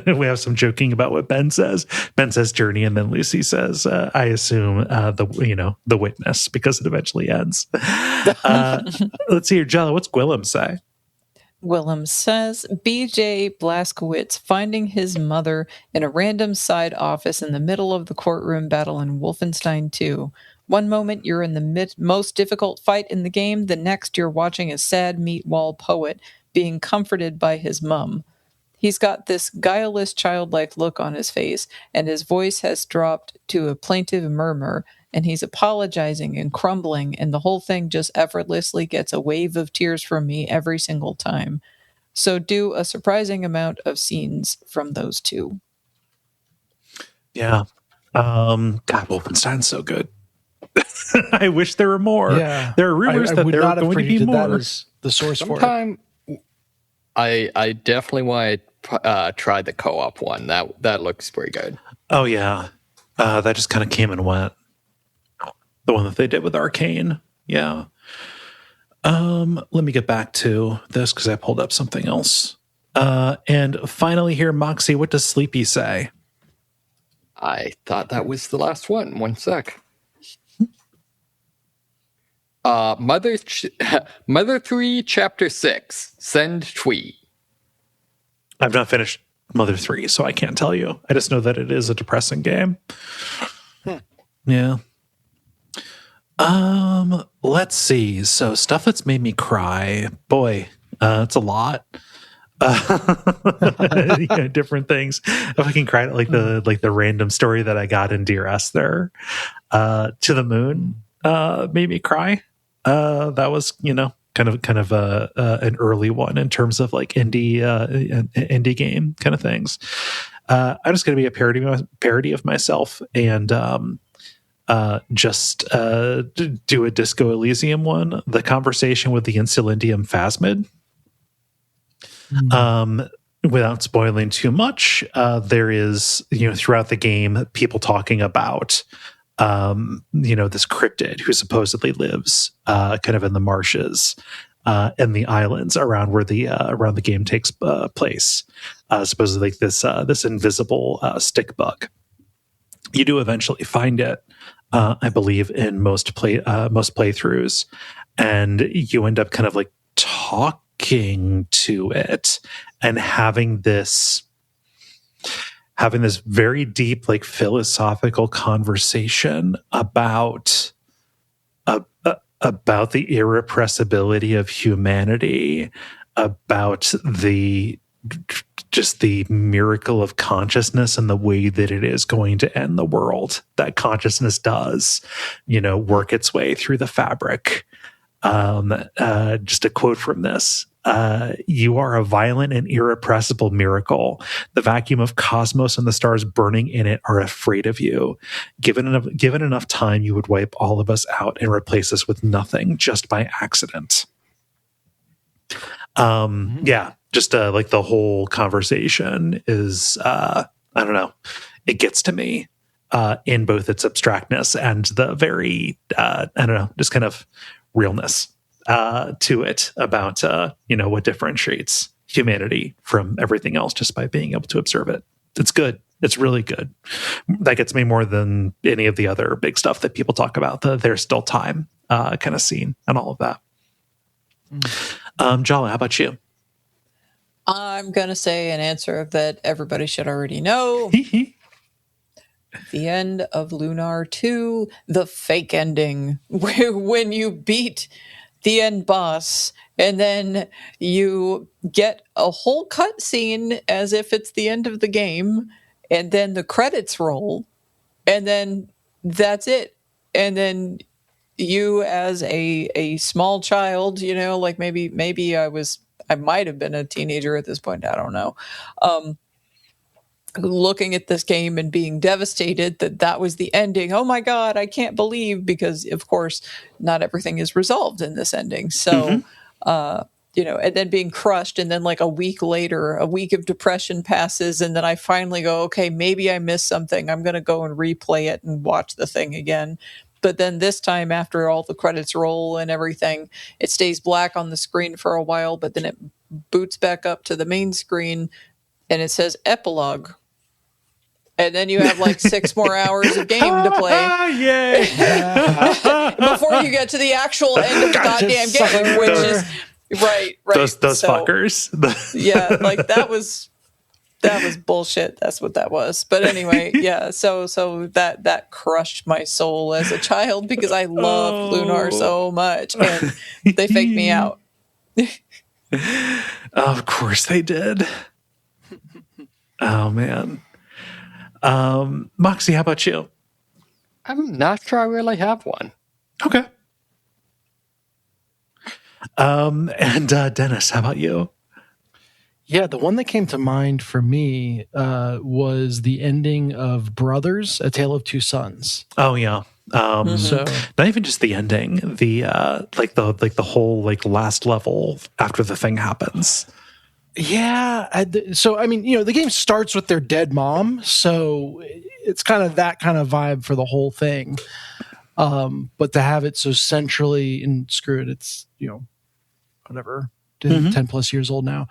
We have some joking about what Ben says. Ben says journey, and then Lucy says, I assume the witness, because it eventually ends. Let's see here, Jala, what's Gwillem say? Willem says, B.J. Blazkowicz finding his mother in a random side office in the middle of the courtroom battle in Wolfenstein 2. One moment you're in the most difficult fight in the game, the next you're watching a sad meat wall poet being comforted by his mum. He's got this guileless childlike look on his face, and his voice has dropped to a plaintive murmur, and he's apologizing and crumbling, and the whole thing just effortlessly gets a wave of tears from me every single time. So do a surprising amount of scenes from those two. Yeah. God, Wolfenstein's so good. I wish there were more. Yeah. There are rumors that there are going to be more. That as the source for it. Sometime I definitely want to try the co-op one. That looks pretty good. Oh yeah, that just kind of came and went. The one that they did with Arcane. Yeah. Let me get back to this because I pulled up something else. And finally here, Moxie, what does Sleepy say? I thought that was the last one. One sec. Mother 3, Chapter 6. Send tweet. I've not finished Mother 3, so I can't tell you. I just know that it is a depressing game. Yeah. Let's see. So stuff that's made me cry. Boy, it's a lot. Different things. If I can cry at like the random story that I got in Dear Esther, To the Moon, made me cry. That was, kind of an early one in terms of like indie game kind of things. I'm just going to be a parody of myself and just do a Disco Elysium one. The Conversation with the Insulindium Phasmid. Without spoiling too much, there is, throughout the game, people talking about, this cryptid who supposedly lives kind of in the marshes and the islands around where around the game takes place. Supposedly this invisible stick bug. You do eventually find it, I believe, in most playthroughs, and you end up kind of like talking to it and having this very deep, like, philosophical conversation about the irrepressibility of humanity, about the miracle of consciousness and the way that it is going to end the world, that consciousness does, work its way through the fabric. Just a quote from this. You are a violent and irrepressible miracle. The vacuum of cosmos and the stars burning in it are afraid of you. Given enough time, you would wipe all of us out and replace us with nothing just by accident. Yeah, just like the whole conversation is, I don't know, it gets to me in both its abstractness and the very, I don't know, just kind of realness to it about what differentiates humanity from everything else just by being able to observe it. It's good. It's really good. That gets me more than any of the other big stuff that people talk about, the There's Still Time kind of scene and all of that. Jala, how about you? I'm going to say an answer that everybody should already know. The end of Lunar 2, the fake ending, where when you beat the end boss and then you get a whole cutscene as if it's the end of the game, and then the credits roll, and then that's it. And then you as a small child, like maybe I might have been a teenager at this point, I don't know. Looking at this game and being devastated that was the ending. Oh my God, I can't believe, because of course not everything is resolved in this ending. So, and then being crushed, and then like a week later, a week of depression passes, and then I finally go, okay, maybe I missed something. I'm going to go and replay it and watch the thing again. But then this time, after all the credits roll and everything, it stays black on the screen for a while, but then it boots back up to the main screen and it says epilogue. And then you have like 6 more hours of game to play. Yay! Before you get to the actual end of the goddamn game, which is right. Those fuckers. Yeah, like that was bullshit. That's what that was. But anyway, yeah. So that crushed my soul as a child because I loved Lunar so much, and they faked me out. Of course they did. Oh man. Moxie, how about you? I'm not sure I really have one. Okay. And Dennis, how about you? Yeah, the one that came to mind for me was the ending of Brothers: A Tale of Two Sons. Oh yeah. So not even just the ending, the the whole last level after the thing happens. yeah, so I mean, the game starts with their dead mom, so it's kind of that kind of vibe for the whole thing. But to have it so centrally, and screw it, it's whatever, 10 plus years old now.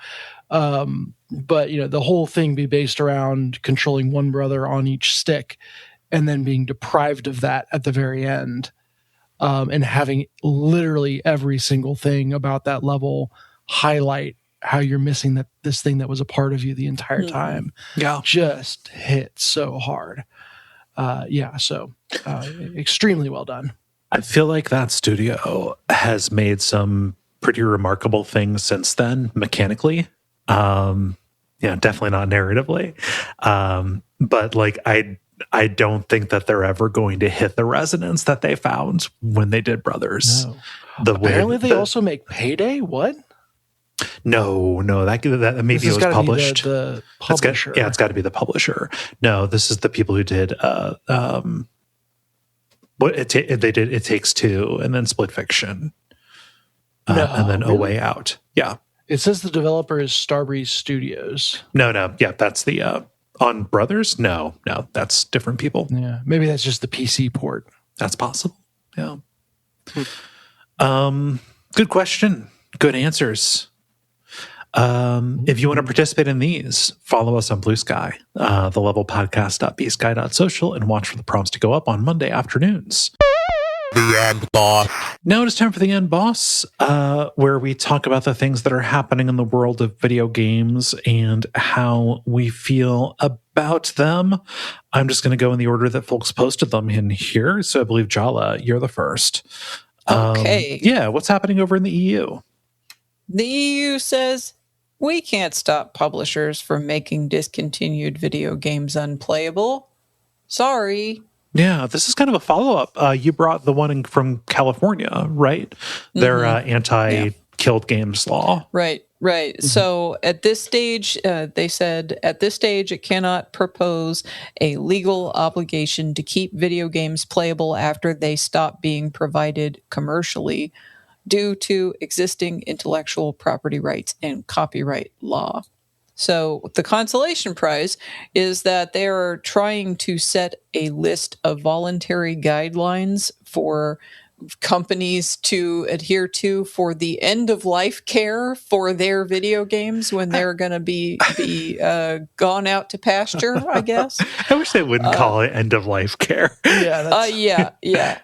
But the whole thing be based around controlling one brother on each stick, and then being deprived of that at the very end, and having literally every single thing about that level highlight how you're missing this thing that was a part of you the entire time. Yeah, just hit so hard. So extremely well done. I feel like that studio has made some pretty remarkable things since then, mechanically. Definitely not narratively. But I don't think that they're ever going to hit the resonance that they found when they did Brothers. No. Apparently they also make Payday? What? No, that maybe it was published. The publisher. It's got to be the publisher. No, this is the people who did they did It Takes Two, and then Split Fiction, and then A Way Out. Yeah, it says the developer is Starbreeze Studios. No, yeah, that's the on Brothers. No, that's different people. Yeah, maybe that's just the PC port. That's possible. Yeah. Good question. Good answers. If you want to participate in these, follow us on Blue Sky, the level podcast.bsky.social, and watch for the prompts to go up on Monday afternoons. The End Boss. Now it is time for The End Boss, where we talk about the things that are happening in the world of video games and how we feel about them. I'm just going to go in the order that folks posted them in here. So I believe, Jala, you're the first. Okay. What's happening over in the EU? The EU says, we can't stop publishers from making discontinued video games unplayable. Sorry. Yeah, this is kind of a follow-up. You brought the one from California, right? Their anti-killed games law. Right. Mm-hmm. So at this stage, they said, at this stage, it cannot propose a legal obligation to keep video games playable after they stop being provided commercially due to existing intellectual property rights and copyright law. So the consolation prize is that they are trying to set a list of voluntary guidelines for companies to adhere to for the end of life care for their video games when they're going to be gone out to pasture, I guess. I wish they wouldn't call it end of life care. Yeah.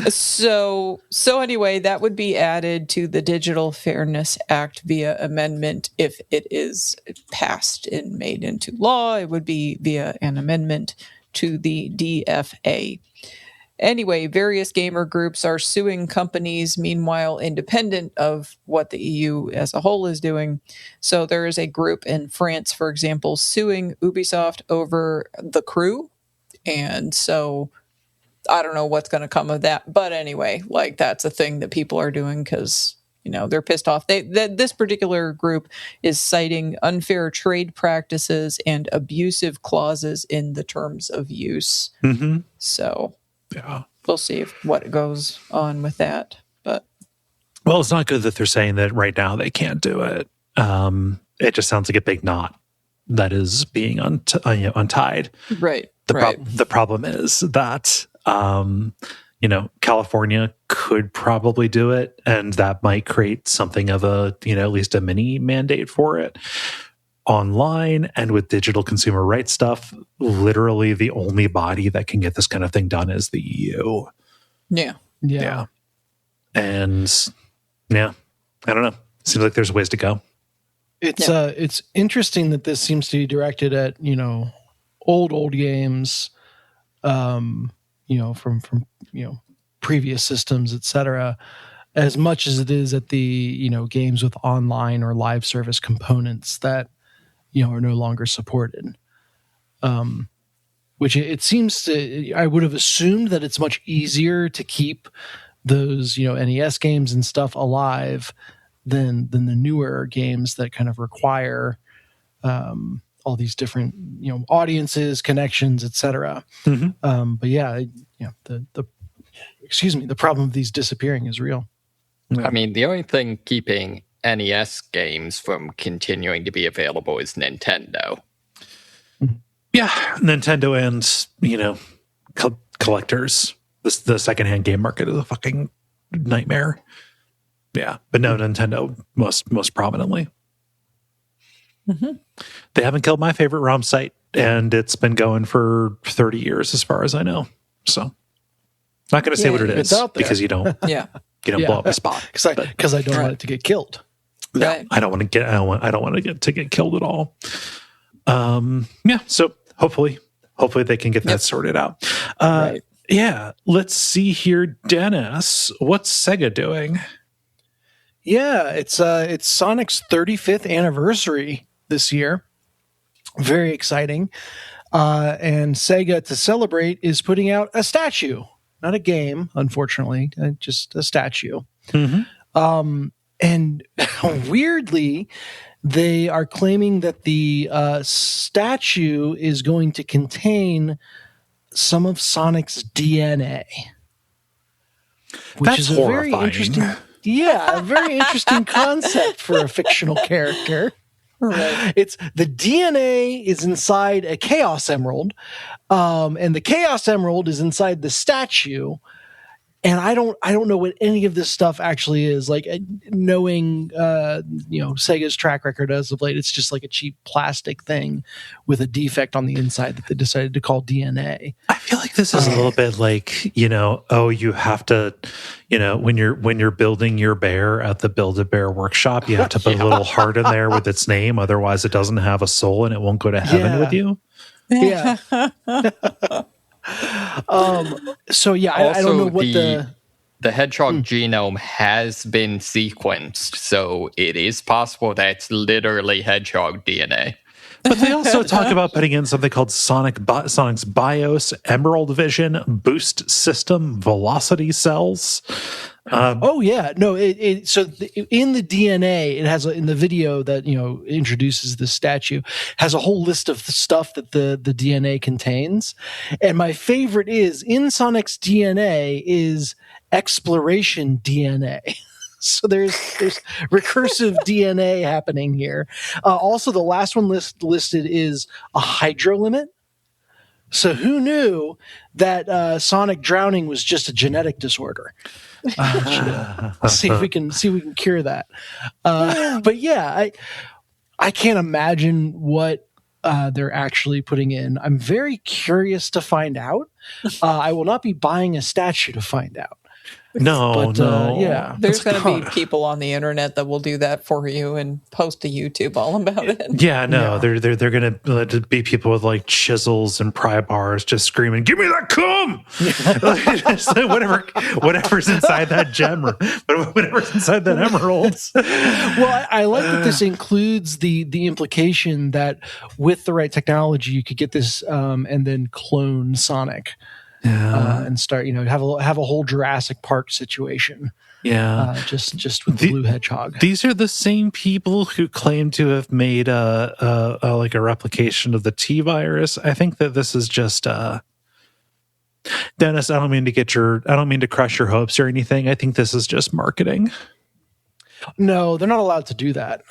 So anyway, that would be added to the Digital Fairness Act via amendment. If it is passed and made into law, it would be via an amendment to the DFA. Anyway, various gamer groups are suing companies, meanwhile, independent of what the EU as a whole is doing. So there is a group in France, for example, suing Ubisoft over The Crew. And so I don't know what's going to come of that. But anyway, that's a thing that people are doing because, they're pissed off. This particular group is citing unfair trade practices and abusive clauses in the terms of use. Mm-hmm. So yeah, we'll see what goes on with that. But well, it's not good that they're saying that right now they can't do it. It just sounds like a big knot that is being untied. Right. The problem is that California could probably do it, and that might create something of a, at least a mini mandate for it online. And with digital consumer rights stuff, literally the only body that can get this kind of thing done is the EU. Yeah. And I don't know. Seems like there's ways to go. It's interesting that this seems to be directed at, old games, from previous systems, etc., as much as it is at the games with online or live service components that are no longer supported. Which it seems to, I would have assumed that it's much easier to keep those NES games and stuff alive than the newer games that kind of require all these different audiences, connections, etc. But yeah, the problem of these disappearing is real. I mean, the only thing keeping NES games from continuing to be available is Nintendo. Yeah, Nintendo and collectors. The secondhand game market is a fucking nightmare. Yeah, but no, Nintendo most prominently. They haven't killed my favorite ROM site, and it's been going for 30 years as far as I know. So, not going to say what it is because you don't. Blow up a spot because I don't want it to get killed. No, right. I don't want to get killed at all. So hopefully they can get that sorted out. Right. Yeah, let's see here, Dennis. What's Sega doing? Yeah, it's Sonic's 35th anniversary this year. Very exciting. And Sega, to celebrate, is putting out a statue. Not a game, unfortunately, just a statue. And weirdly, they are claiming that the statue is going to contain some of Sonic's DNA, which is a horrifying. Very interesting. Yeah, a very interesting concept for a fictional character. Right. It's the DNA is inside a Chaos Emerald, and the Chaos Emerald is inside the statue. And I don't know what any of this stuff actually is. Like, knowing Sega's track record as of late, it's just like a cheap plastic thing with a defect on the inside that they decided to call DNA. I feel like this is a little bit like, you have to, when you're building your bear at the Build-A-Bear workshop, you have to put a little heart in there with its name, otherwise it doesn't have a soul and it won't go to heaven with you. Yeah. So yeah, I don't know what the hedgehog genome has been sequenced, so it is possible that it's literally hedgehog DNA. But they also talk about putting in something called Sonic's BIOS, Emerald Vision, Boost System, Velocity Cells. In the DNA, it has in the video that introduces the statue, has a whole list of the stuff that the DNA contains, and my favorite is in Sonic's DNA is exploration DNA. So there's recursive DNA happening here. Also, the last one listed is a hydro limit. So who knew that Sonic drowning was just a genetic disorder? See if we can cure that. But yeah, I can't imagine what they're actually putting in. I'm very curious to find out. I will not be buying a statue to find out. No. Yeah, there's going to be people on the internet that will do that for you and post to YouTube all about it. Yeah, no, they're going to be people with like chisels and pry bars just screaming, "Give me that cum!" whatever's inside that gem, or whatever's inside that emerald. Well, I like that this includes the implication that with the right technology, you could get this and then clone Sonic. And start, have a whole Jurassic Park situation. Yeah, just with the blue hedgehog. These are the same people who claim to have made a replication of the T virus. I think that this is just Dennis. I don't mean to crush your hopes or anything. I think this is just marketing. No, they're not allowed to do that.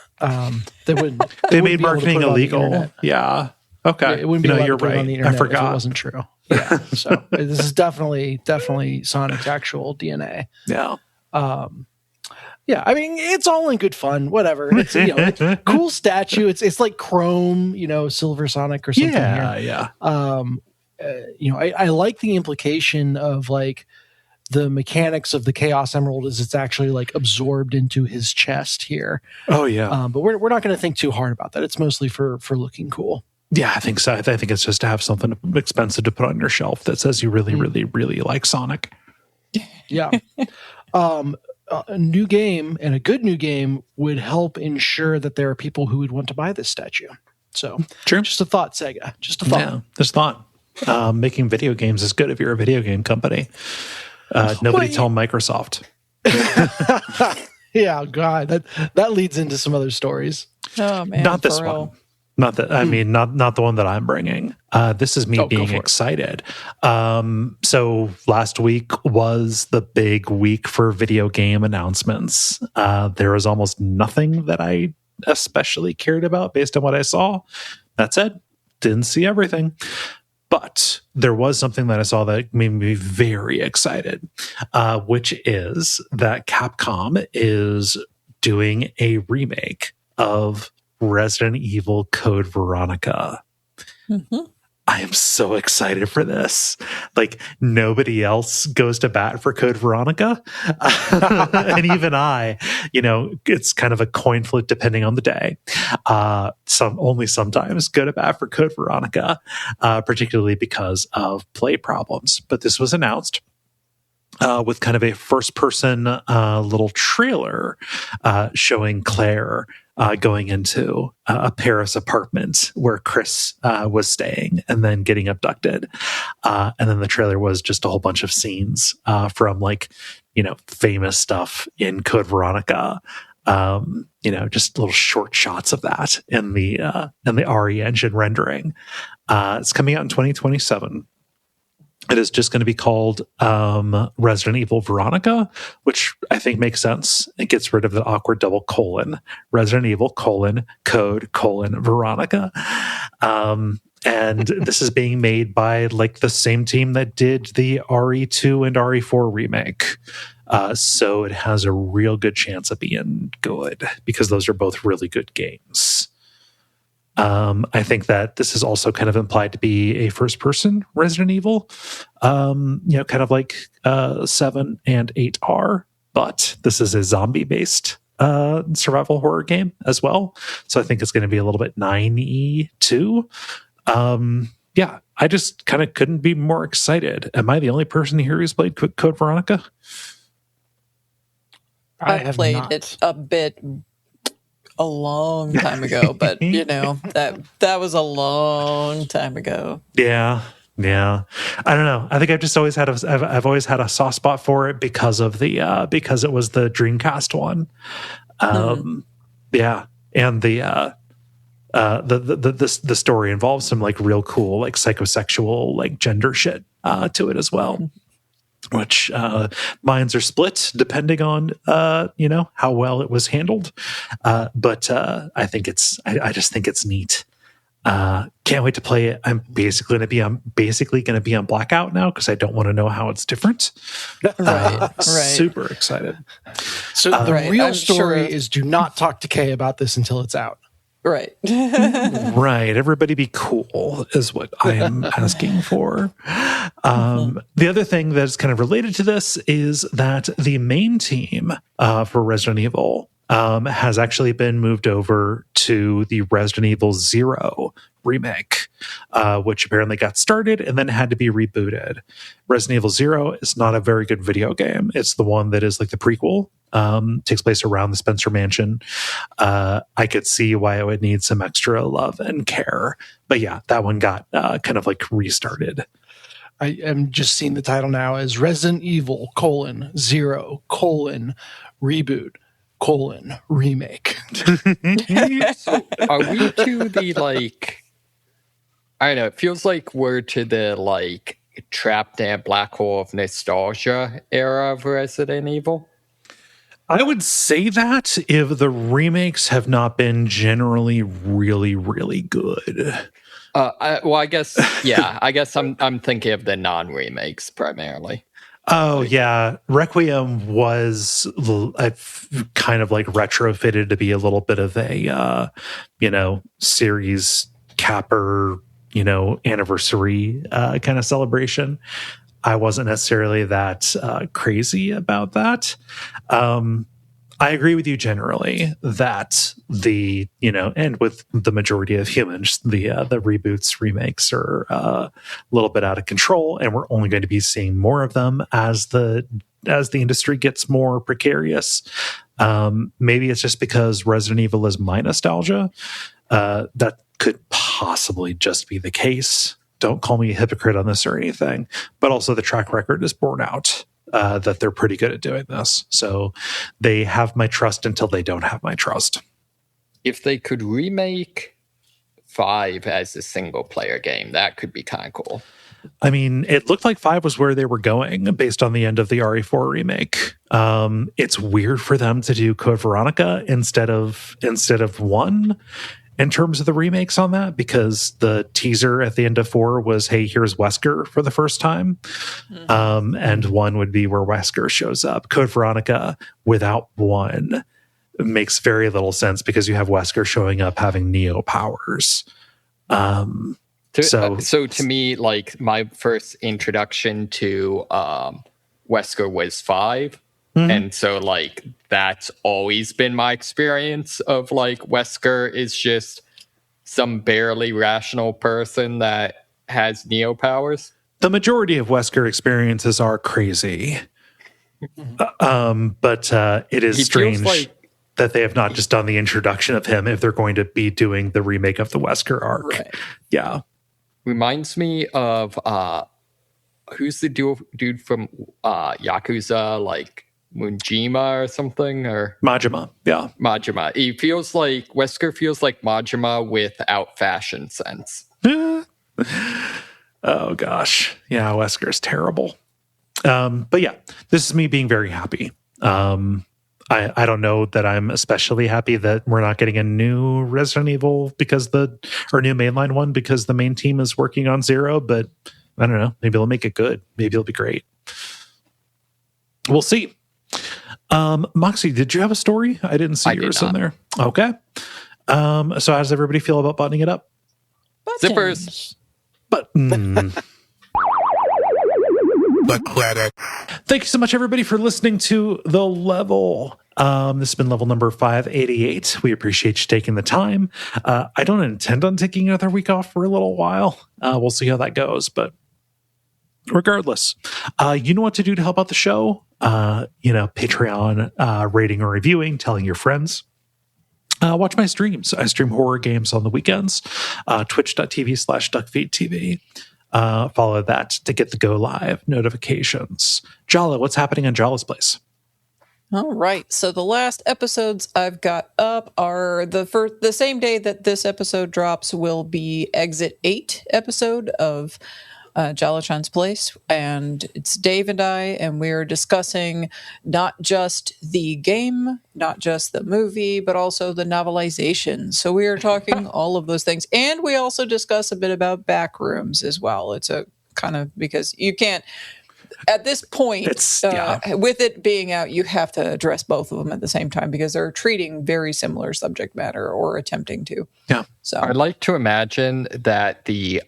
They wouldn't. They made marketing illegal. Yeah. Okay. Yeah, it wouldn't be allowed you're to put it right. on the internet I forgot. if it wasn't true. Yeah. So this is definitely Sonic's actual DNA. Yeah. Yeah. I mean, it's all in good fun. Whatever. It's it's a cool statue. It's like Chrome, Silver Sonic or something. Yeah. I like the implication of like the mechanics of the Chaos Emerald is it's actually like absorbed into his chest here. Oh yeah. But we're not going to think too hard about that. It's mostly for looking cool. Yeah, I think so. I think it's just to have something expensive to put on your shelf that says you really, really, really like Sonic. Yeah. A new game and a good new game would help ensure that there are people who would want to buy this statue. So, True. Just a thought, Sega. Just a thought. Yeah, just thought. Making video games is good if you're a video game company. Nobody tell Microsoft. Yeah, God, that leads into some other stories. Oh man, Not this for one. real. Not that. I mean, not the one that I'm bringing. This is me being excited. So last week was the big week for video game announcements. There was almost nothing that I especially cared about based on what I saw. That said, didn't see everything. But there was something that I saw that made me very excited, which is that Capcom is doing a remake of Resident Evil Code Veronica. Mm-hmm. I am so excited for this. Like, nobody else goes to bat for Code Veronica. And even I, it's kind of a coin flip depending on the day. Only sometimes go to bat for Code Veronica, particularly because of play problems. But this was announced with kind of a first-person little trailer showing Claire going into a Paris apartment where Chris was staying and then getting abducted. And then the trailer was just a whole bunch of scenes from famous stuff in Code Veronica. Just little short shots of that in the RE Engine rendering. It's coming out in 2027. It is just going to be called Resident Evil Veronica, which I think makes sense. It gets rid of the awkward double colon. Resident Evil Code Veronica. And this is being made by the same team that did the RE2 and RE4 remake. So it has a real good chance of being good because those are both really good games. I think that this is also kind of implied to be a first-person Resident Evil, kind of like 7 and 8 are, but this is a zombie-based survival horror game as well. So I think it's going to be a little bit 9E too. Yeah, I just kind of couldn't be more excited. Am I the only person here who's played Code Veronica? I played it a bit a long time ago, but that was a long time ago. Yeah. I don't know. I think I've just always had I've always had a soft spot for it because of because it was the Dreamcast one. Yeah, and the story involves some real cool psychosexual gender shit to it as well. Which minds are split depending on how well it was handled, but I think I just think it's neat. Can't wait to play it. I'm basically going to be on blackout now because I don't want to know how it's different. Right. Super excited. So the real story is do not talk to Kaye about this until it's out. Right. Right. Everybody be cool is what I am asking for. The other thing that's kind of related to this is that the main team for Resident Evil has actually been moved over to the Resident Evil 0 remake, which apparently got started and then had to be rebooted. Resident Evil 0 is not a very good video game. It's the one that is the prequel. Takes place around the Spencer Mansion. I could see why it would need some extra love and care. But yeah, that one got kind of restarted. I am just seeing the title now as Resident Evil: 0 : reboot : remake. So are we to the I don't know, it feels like we're to the trapped in a black hole of nostalgia era of Resident Evil? I would say that if the remakes have not been generally really, really good. I guess, yeah. I guess I'm thinking of the non-remakes primarily. Oh, yeah. Requiem was kind of retrofitted to be a little bit of a, series capper, anniversary kind of celebration. I wasn't necessarily that crazy about that. I agree with you generally that and with the majority of humans, the reboots, remakes are a little bit out of control, and we're only going to be seeing more of them as the industry gets more precarious. Maybe it's just because Resident Evil is my nostalgia. That could possibly just be the case. Don't call me a hypocrite on this or anything, but also the track record is borne out that they're pretty good at doing this. So they have my trust until they don't have my trust. If they could remake 5 as a single-player game, that could be kind of cool. I mean, it looked like 5 was where they were going based on the end of the RE4 remake. It's weird for them to do Code Veronica instead of 1 in terms of the remakes on that, because the teaser at the end of 4 was, hey, here's Wesker for the first time. And 1 would be where Wesker shows up. Code Veronica without 1 makes very little sense because you have Wesker showing up having Neo powers. So to me, like, my first introduction to Wesker was 5. And so, like, that's always been my experience of, like, Wesker is just some barely rational person that has Neo powers. The majority of Wesker experiences are crazy. But it is strange that they have not just done the introduction of him if they're going to be doing the remake of the Wesker arc. Right. Yeah. Reminds me of who's the dude from Yakuza, like Munjima or something, or Majima. Yeah. Majima. He feels like Wesker feels like Majima without fashion sense. Oh gosh. Yeah, Wesker's terrible. But yeah, this is me being very happy. I don't know that I'm especially happy that we're not getting a new Resident Evil or new mainline one because the main team is working on 0, but I don't know. Maybe they'll make it good. Maybe it'll be great. We'll see. Moxie, did you have a story? I didn't see yours in there. Okay. So how does everybody feel about buttoning it up? Zippers. The credit. Thank you so much, everybody, for listening to The Level. This has been level number 588. We appreciate you taking the time. I don't intend on taking another week off for a little while. We'll see how that goes, but regardless, you know what to do to help out the show. Patreon, rating or reviewing, telling your friends. Watch my streams. I stream horror games on the weekends. Twitch.tv/Duckfeed.tv. Follow that to get the go live notifications. Jala, what's happening on Jala's Place? All right. So the last episodes I've got up are the same day that this episode drops will be Exit 8 episode of Jala-chan's Place, and it's Dave and I, and we're discussing not just the game, not just the movie, but also the novelization. So we are talking all of those things, and we also discuss a bit about Backrooms as well. It's a kind of, because you can't, at this point, with it being out, you have to address both of them at the same time because they're treating very similar subject matter or attempting to. Yeah. So I'd like to imagine that the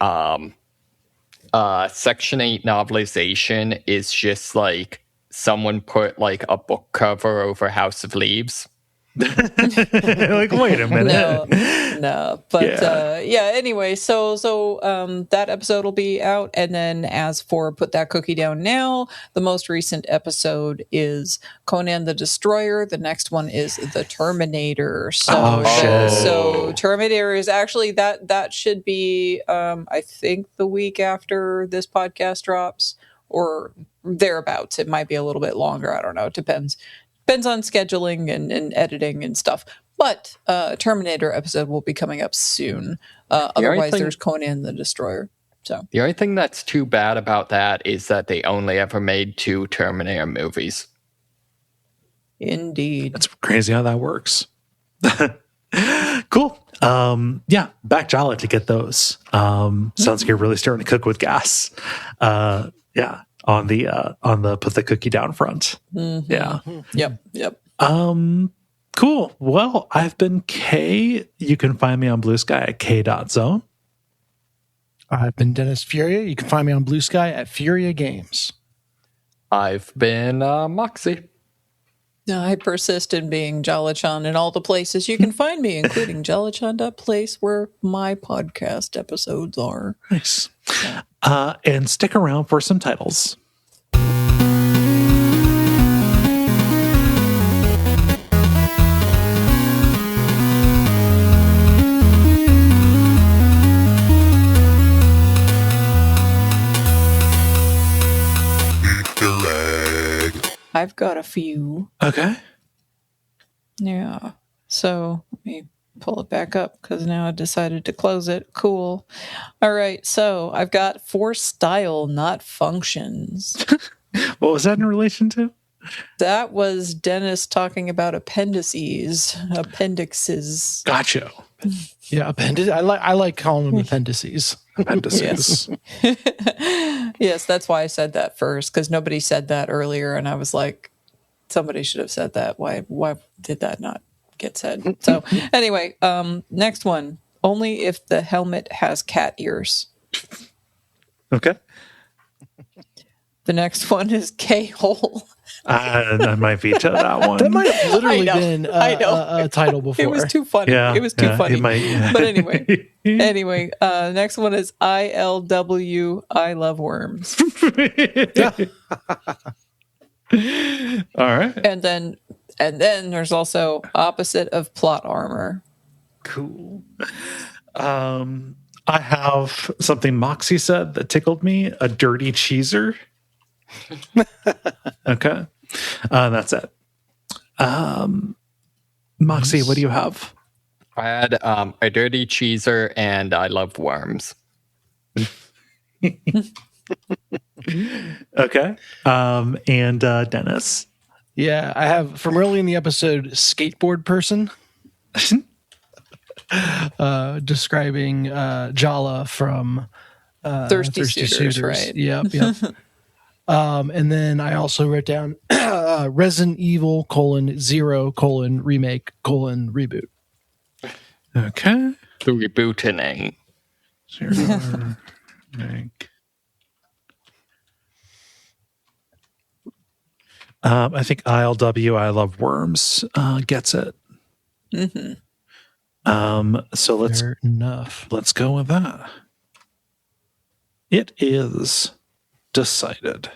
Section 8 novelization is just like someone put like a book cover over House of Leaves. Like, wait a minute. No. But anyway, so that episode will be out. And then as for Put That Cookie Down Now, the most recent episode is Conan the Destroyer. The next one is The Terminator. So Terminator is actually that should be I think the week after this podcast drops or thereabouts. It might be a little bit longer. I don't know. It depends on scheduling and editing and stuff. But Terminator episode will be coming up soon. Otherwise, there's Conan the Destroyer. So the only thing that's too bad about that is that they only ever made 2 Terminator movies. Indeed. That's crazy how that works. Cool. Back Jala to get those. Sounds like you're really starting to cook with gas. On the Put the Cookie Down front. Mm-hmm. Yeah. Yep. Cool. Well, I've been Kaye. You can find me on Blue Sky at Kaye.zone. I've been Dennis Furia. You can find me on Blue Sky at Furia Games. I've been Moxie. I persist in being Jala-chan in all the places you can find me, including Jala-chan.place, where my podcast episodes are. Nice. And stick around for some titles. Delay. I've got a few. Okay. Yeah. So let me pull it back up because now I decided to close it. Cool. All right. So I've got for style, not functions. What was that in relation to? That was Dennis talking about appendixes. Gotcha. Yeah, I like calling them appendices. Appendices. Yes, that's why I said that first, because nobody said that earlier, and I was like, somebody should have said that. Why did that not get said? So anyway, next one. Only if the helmet has cat ears. Okay. The next one is K-hole. I might veto that one. That might have literally I know, been I know. a title before. It was too funny. Yeah, it was too yeah, funny. it might, yeah. But anyway, next one is ILW. I love worms. All right. And then there's also opposite of plot armor. Cool. I have something Moxie said that tickled me. A dirty cheeser. Okay. That's it. Moxie, what do you have? I had a dirty cheeser and I love worms. Okay. And Dennis. Yeah, I have from early in the episode, skateboard person. Describing Jala from Thirsty Suitors, right? Yep. And then I also wrote down Resident Evil : 0 : remake : reboot. Okay. The rebooting. Remake. I think ILW, I love worms, gets it. Mm-hmm. So let's go with that. It is decided.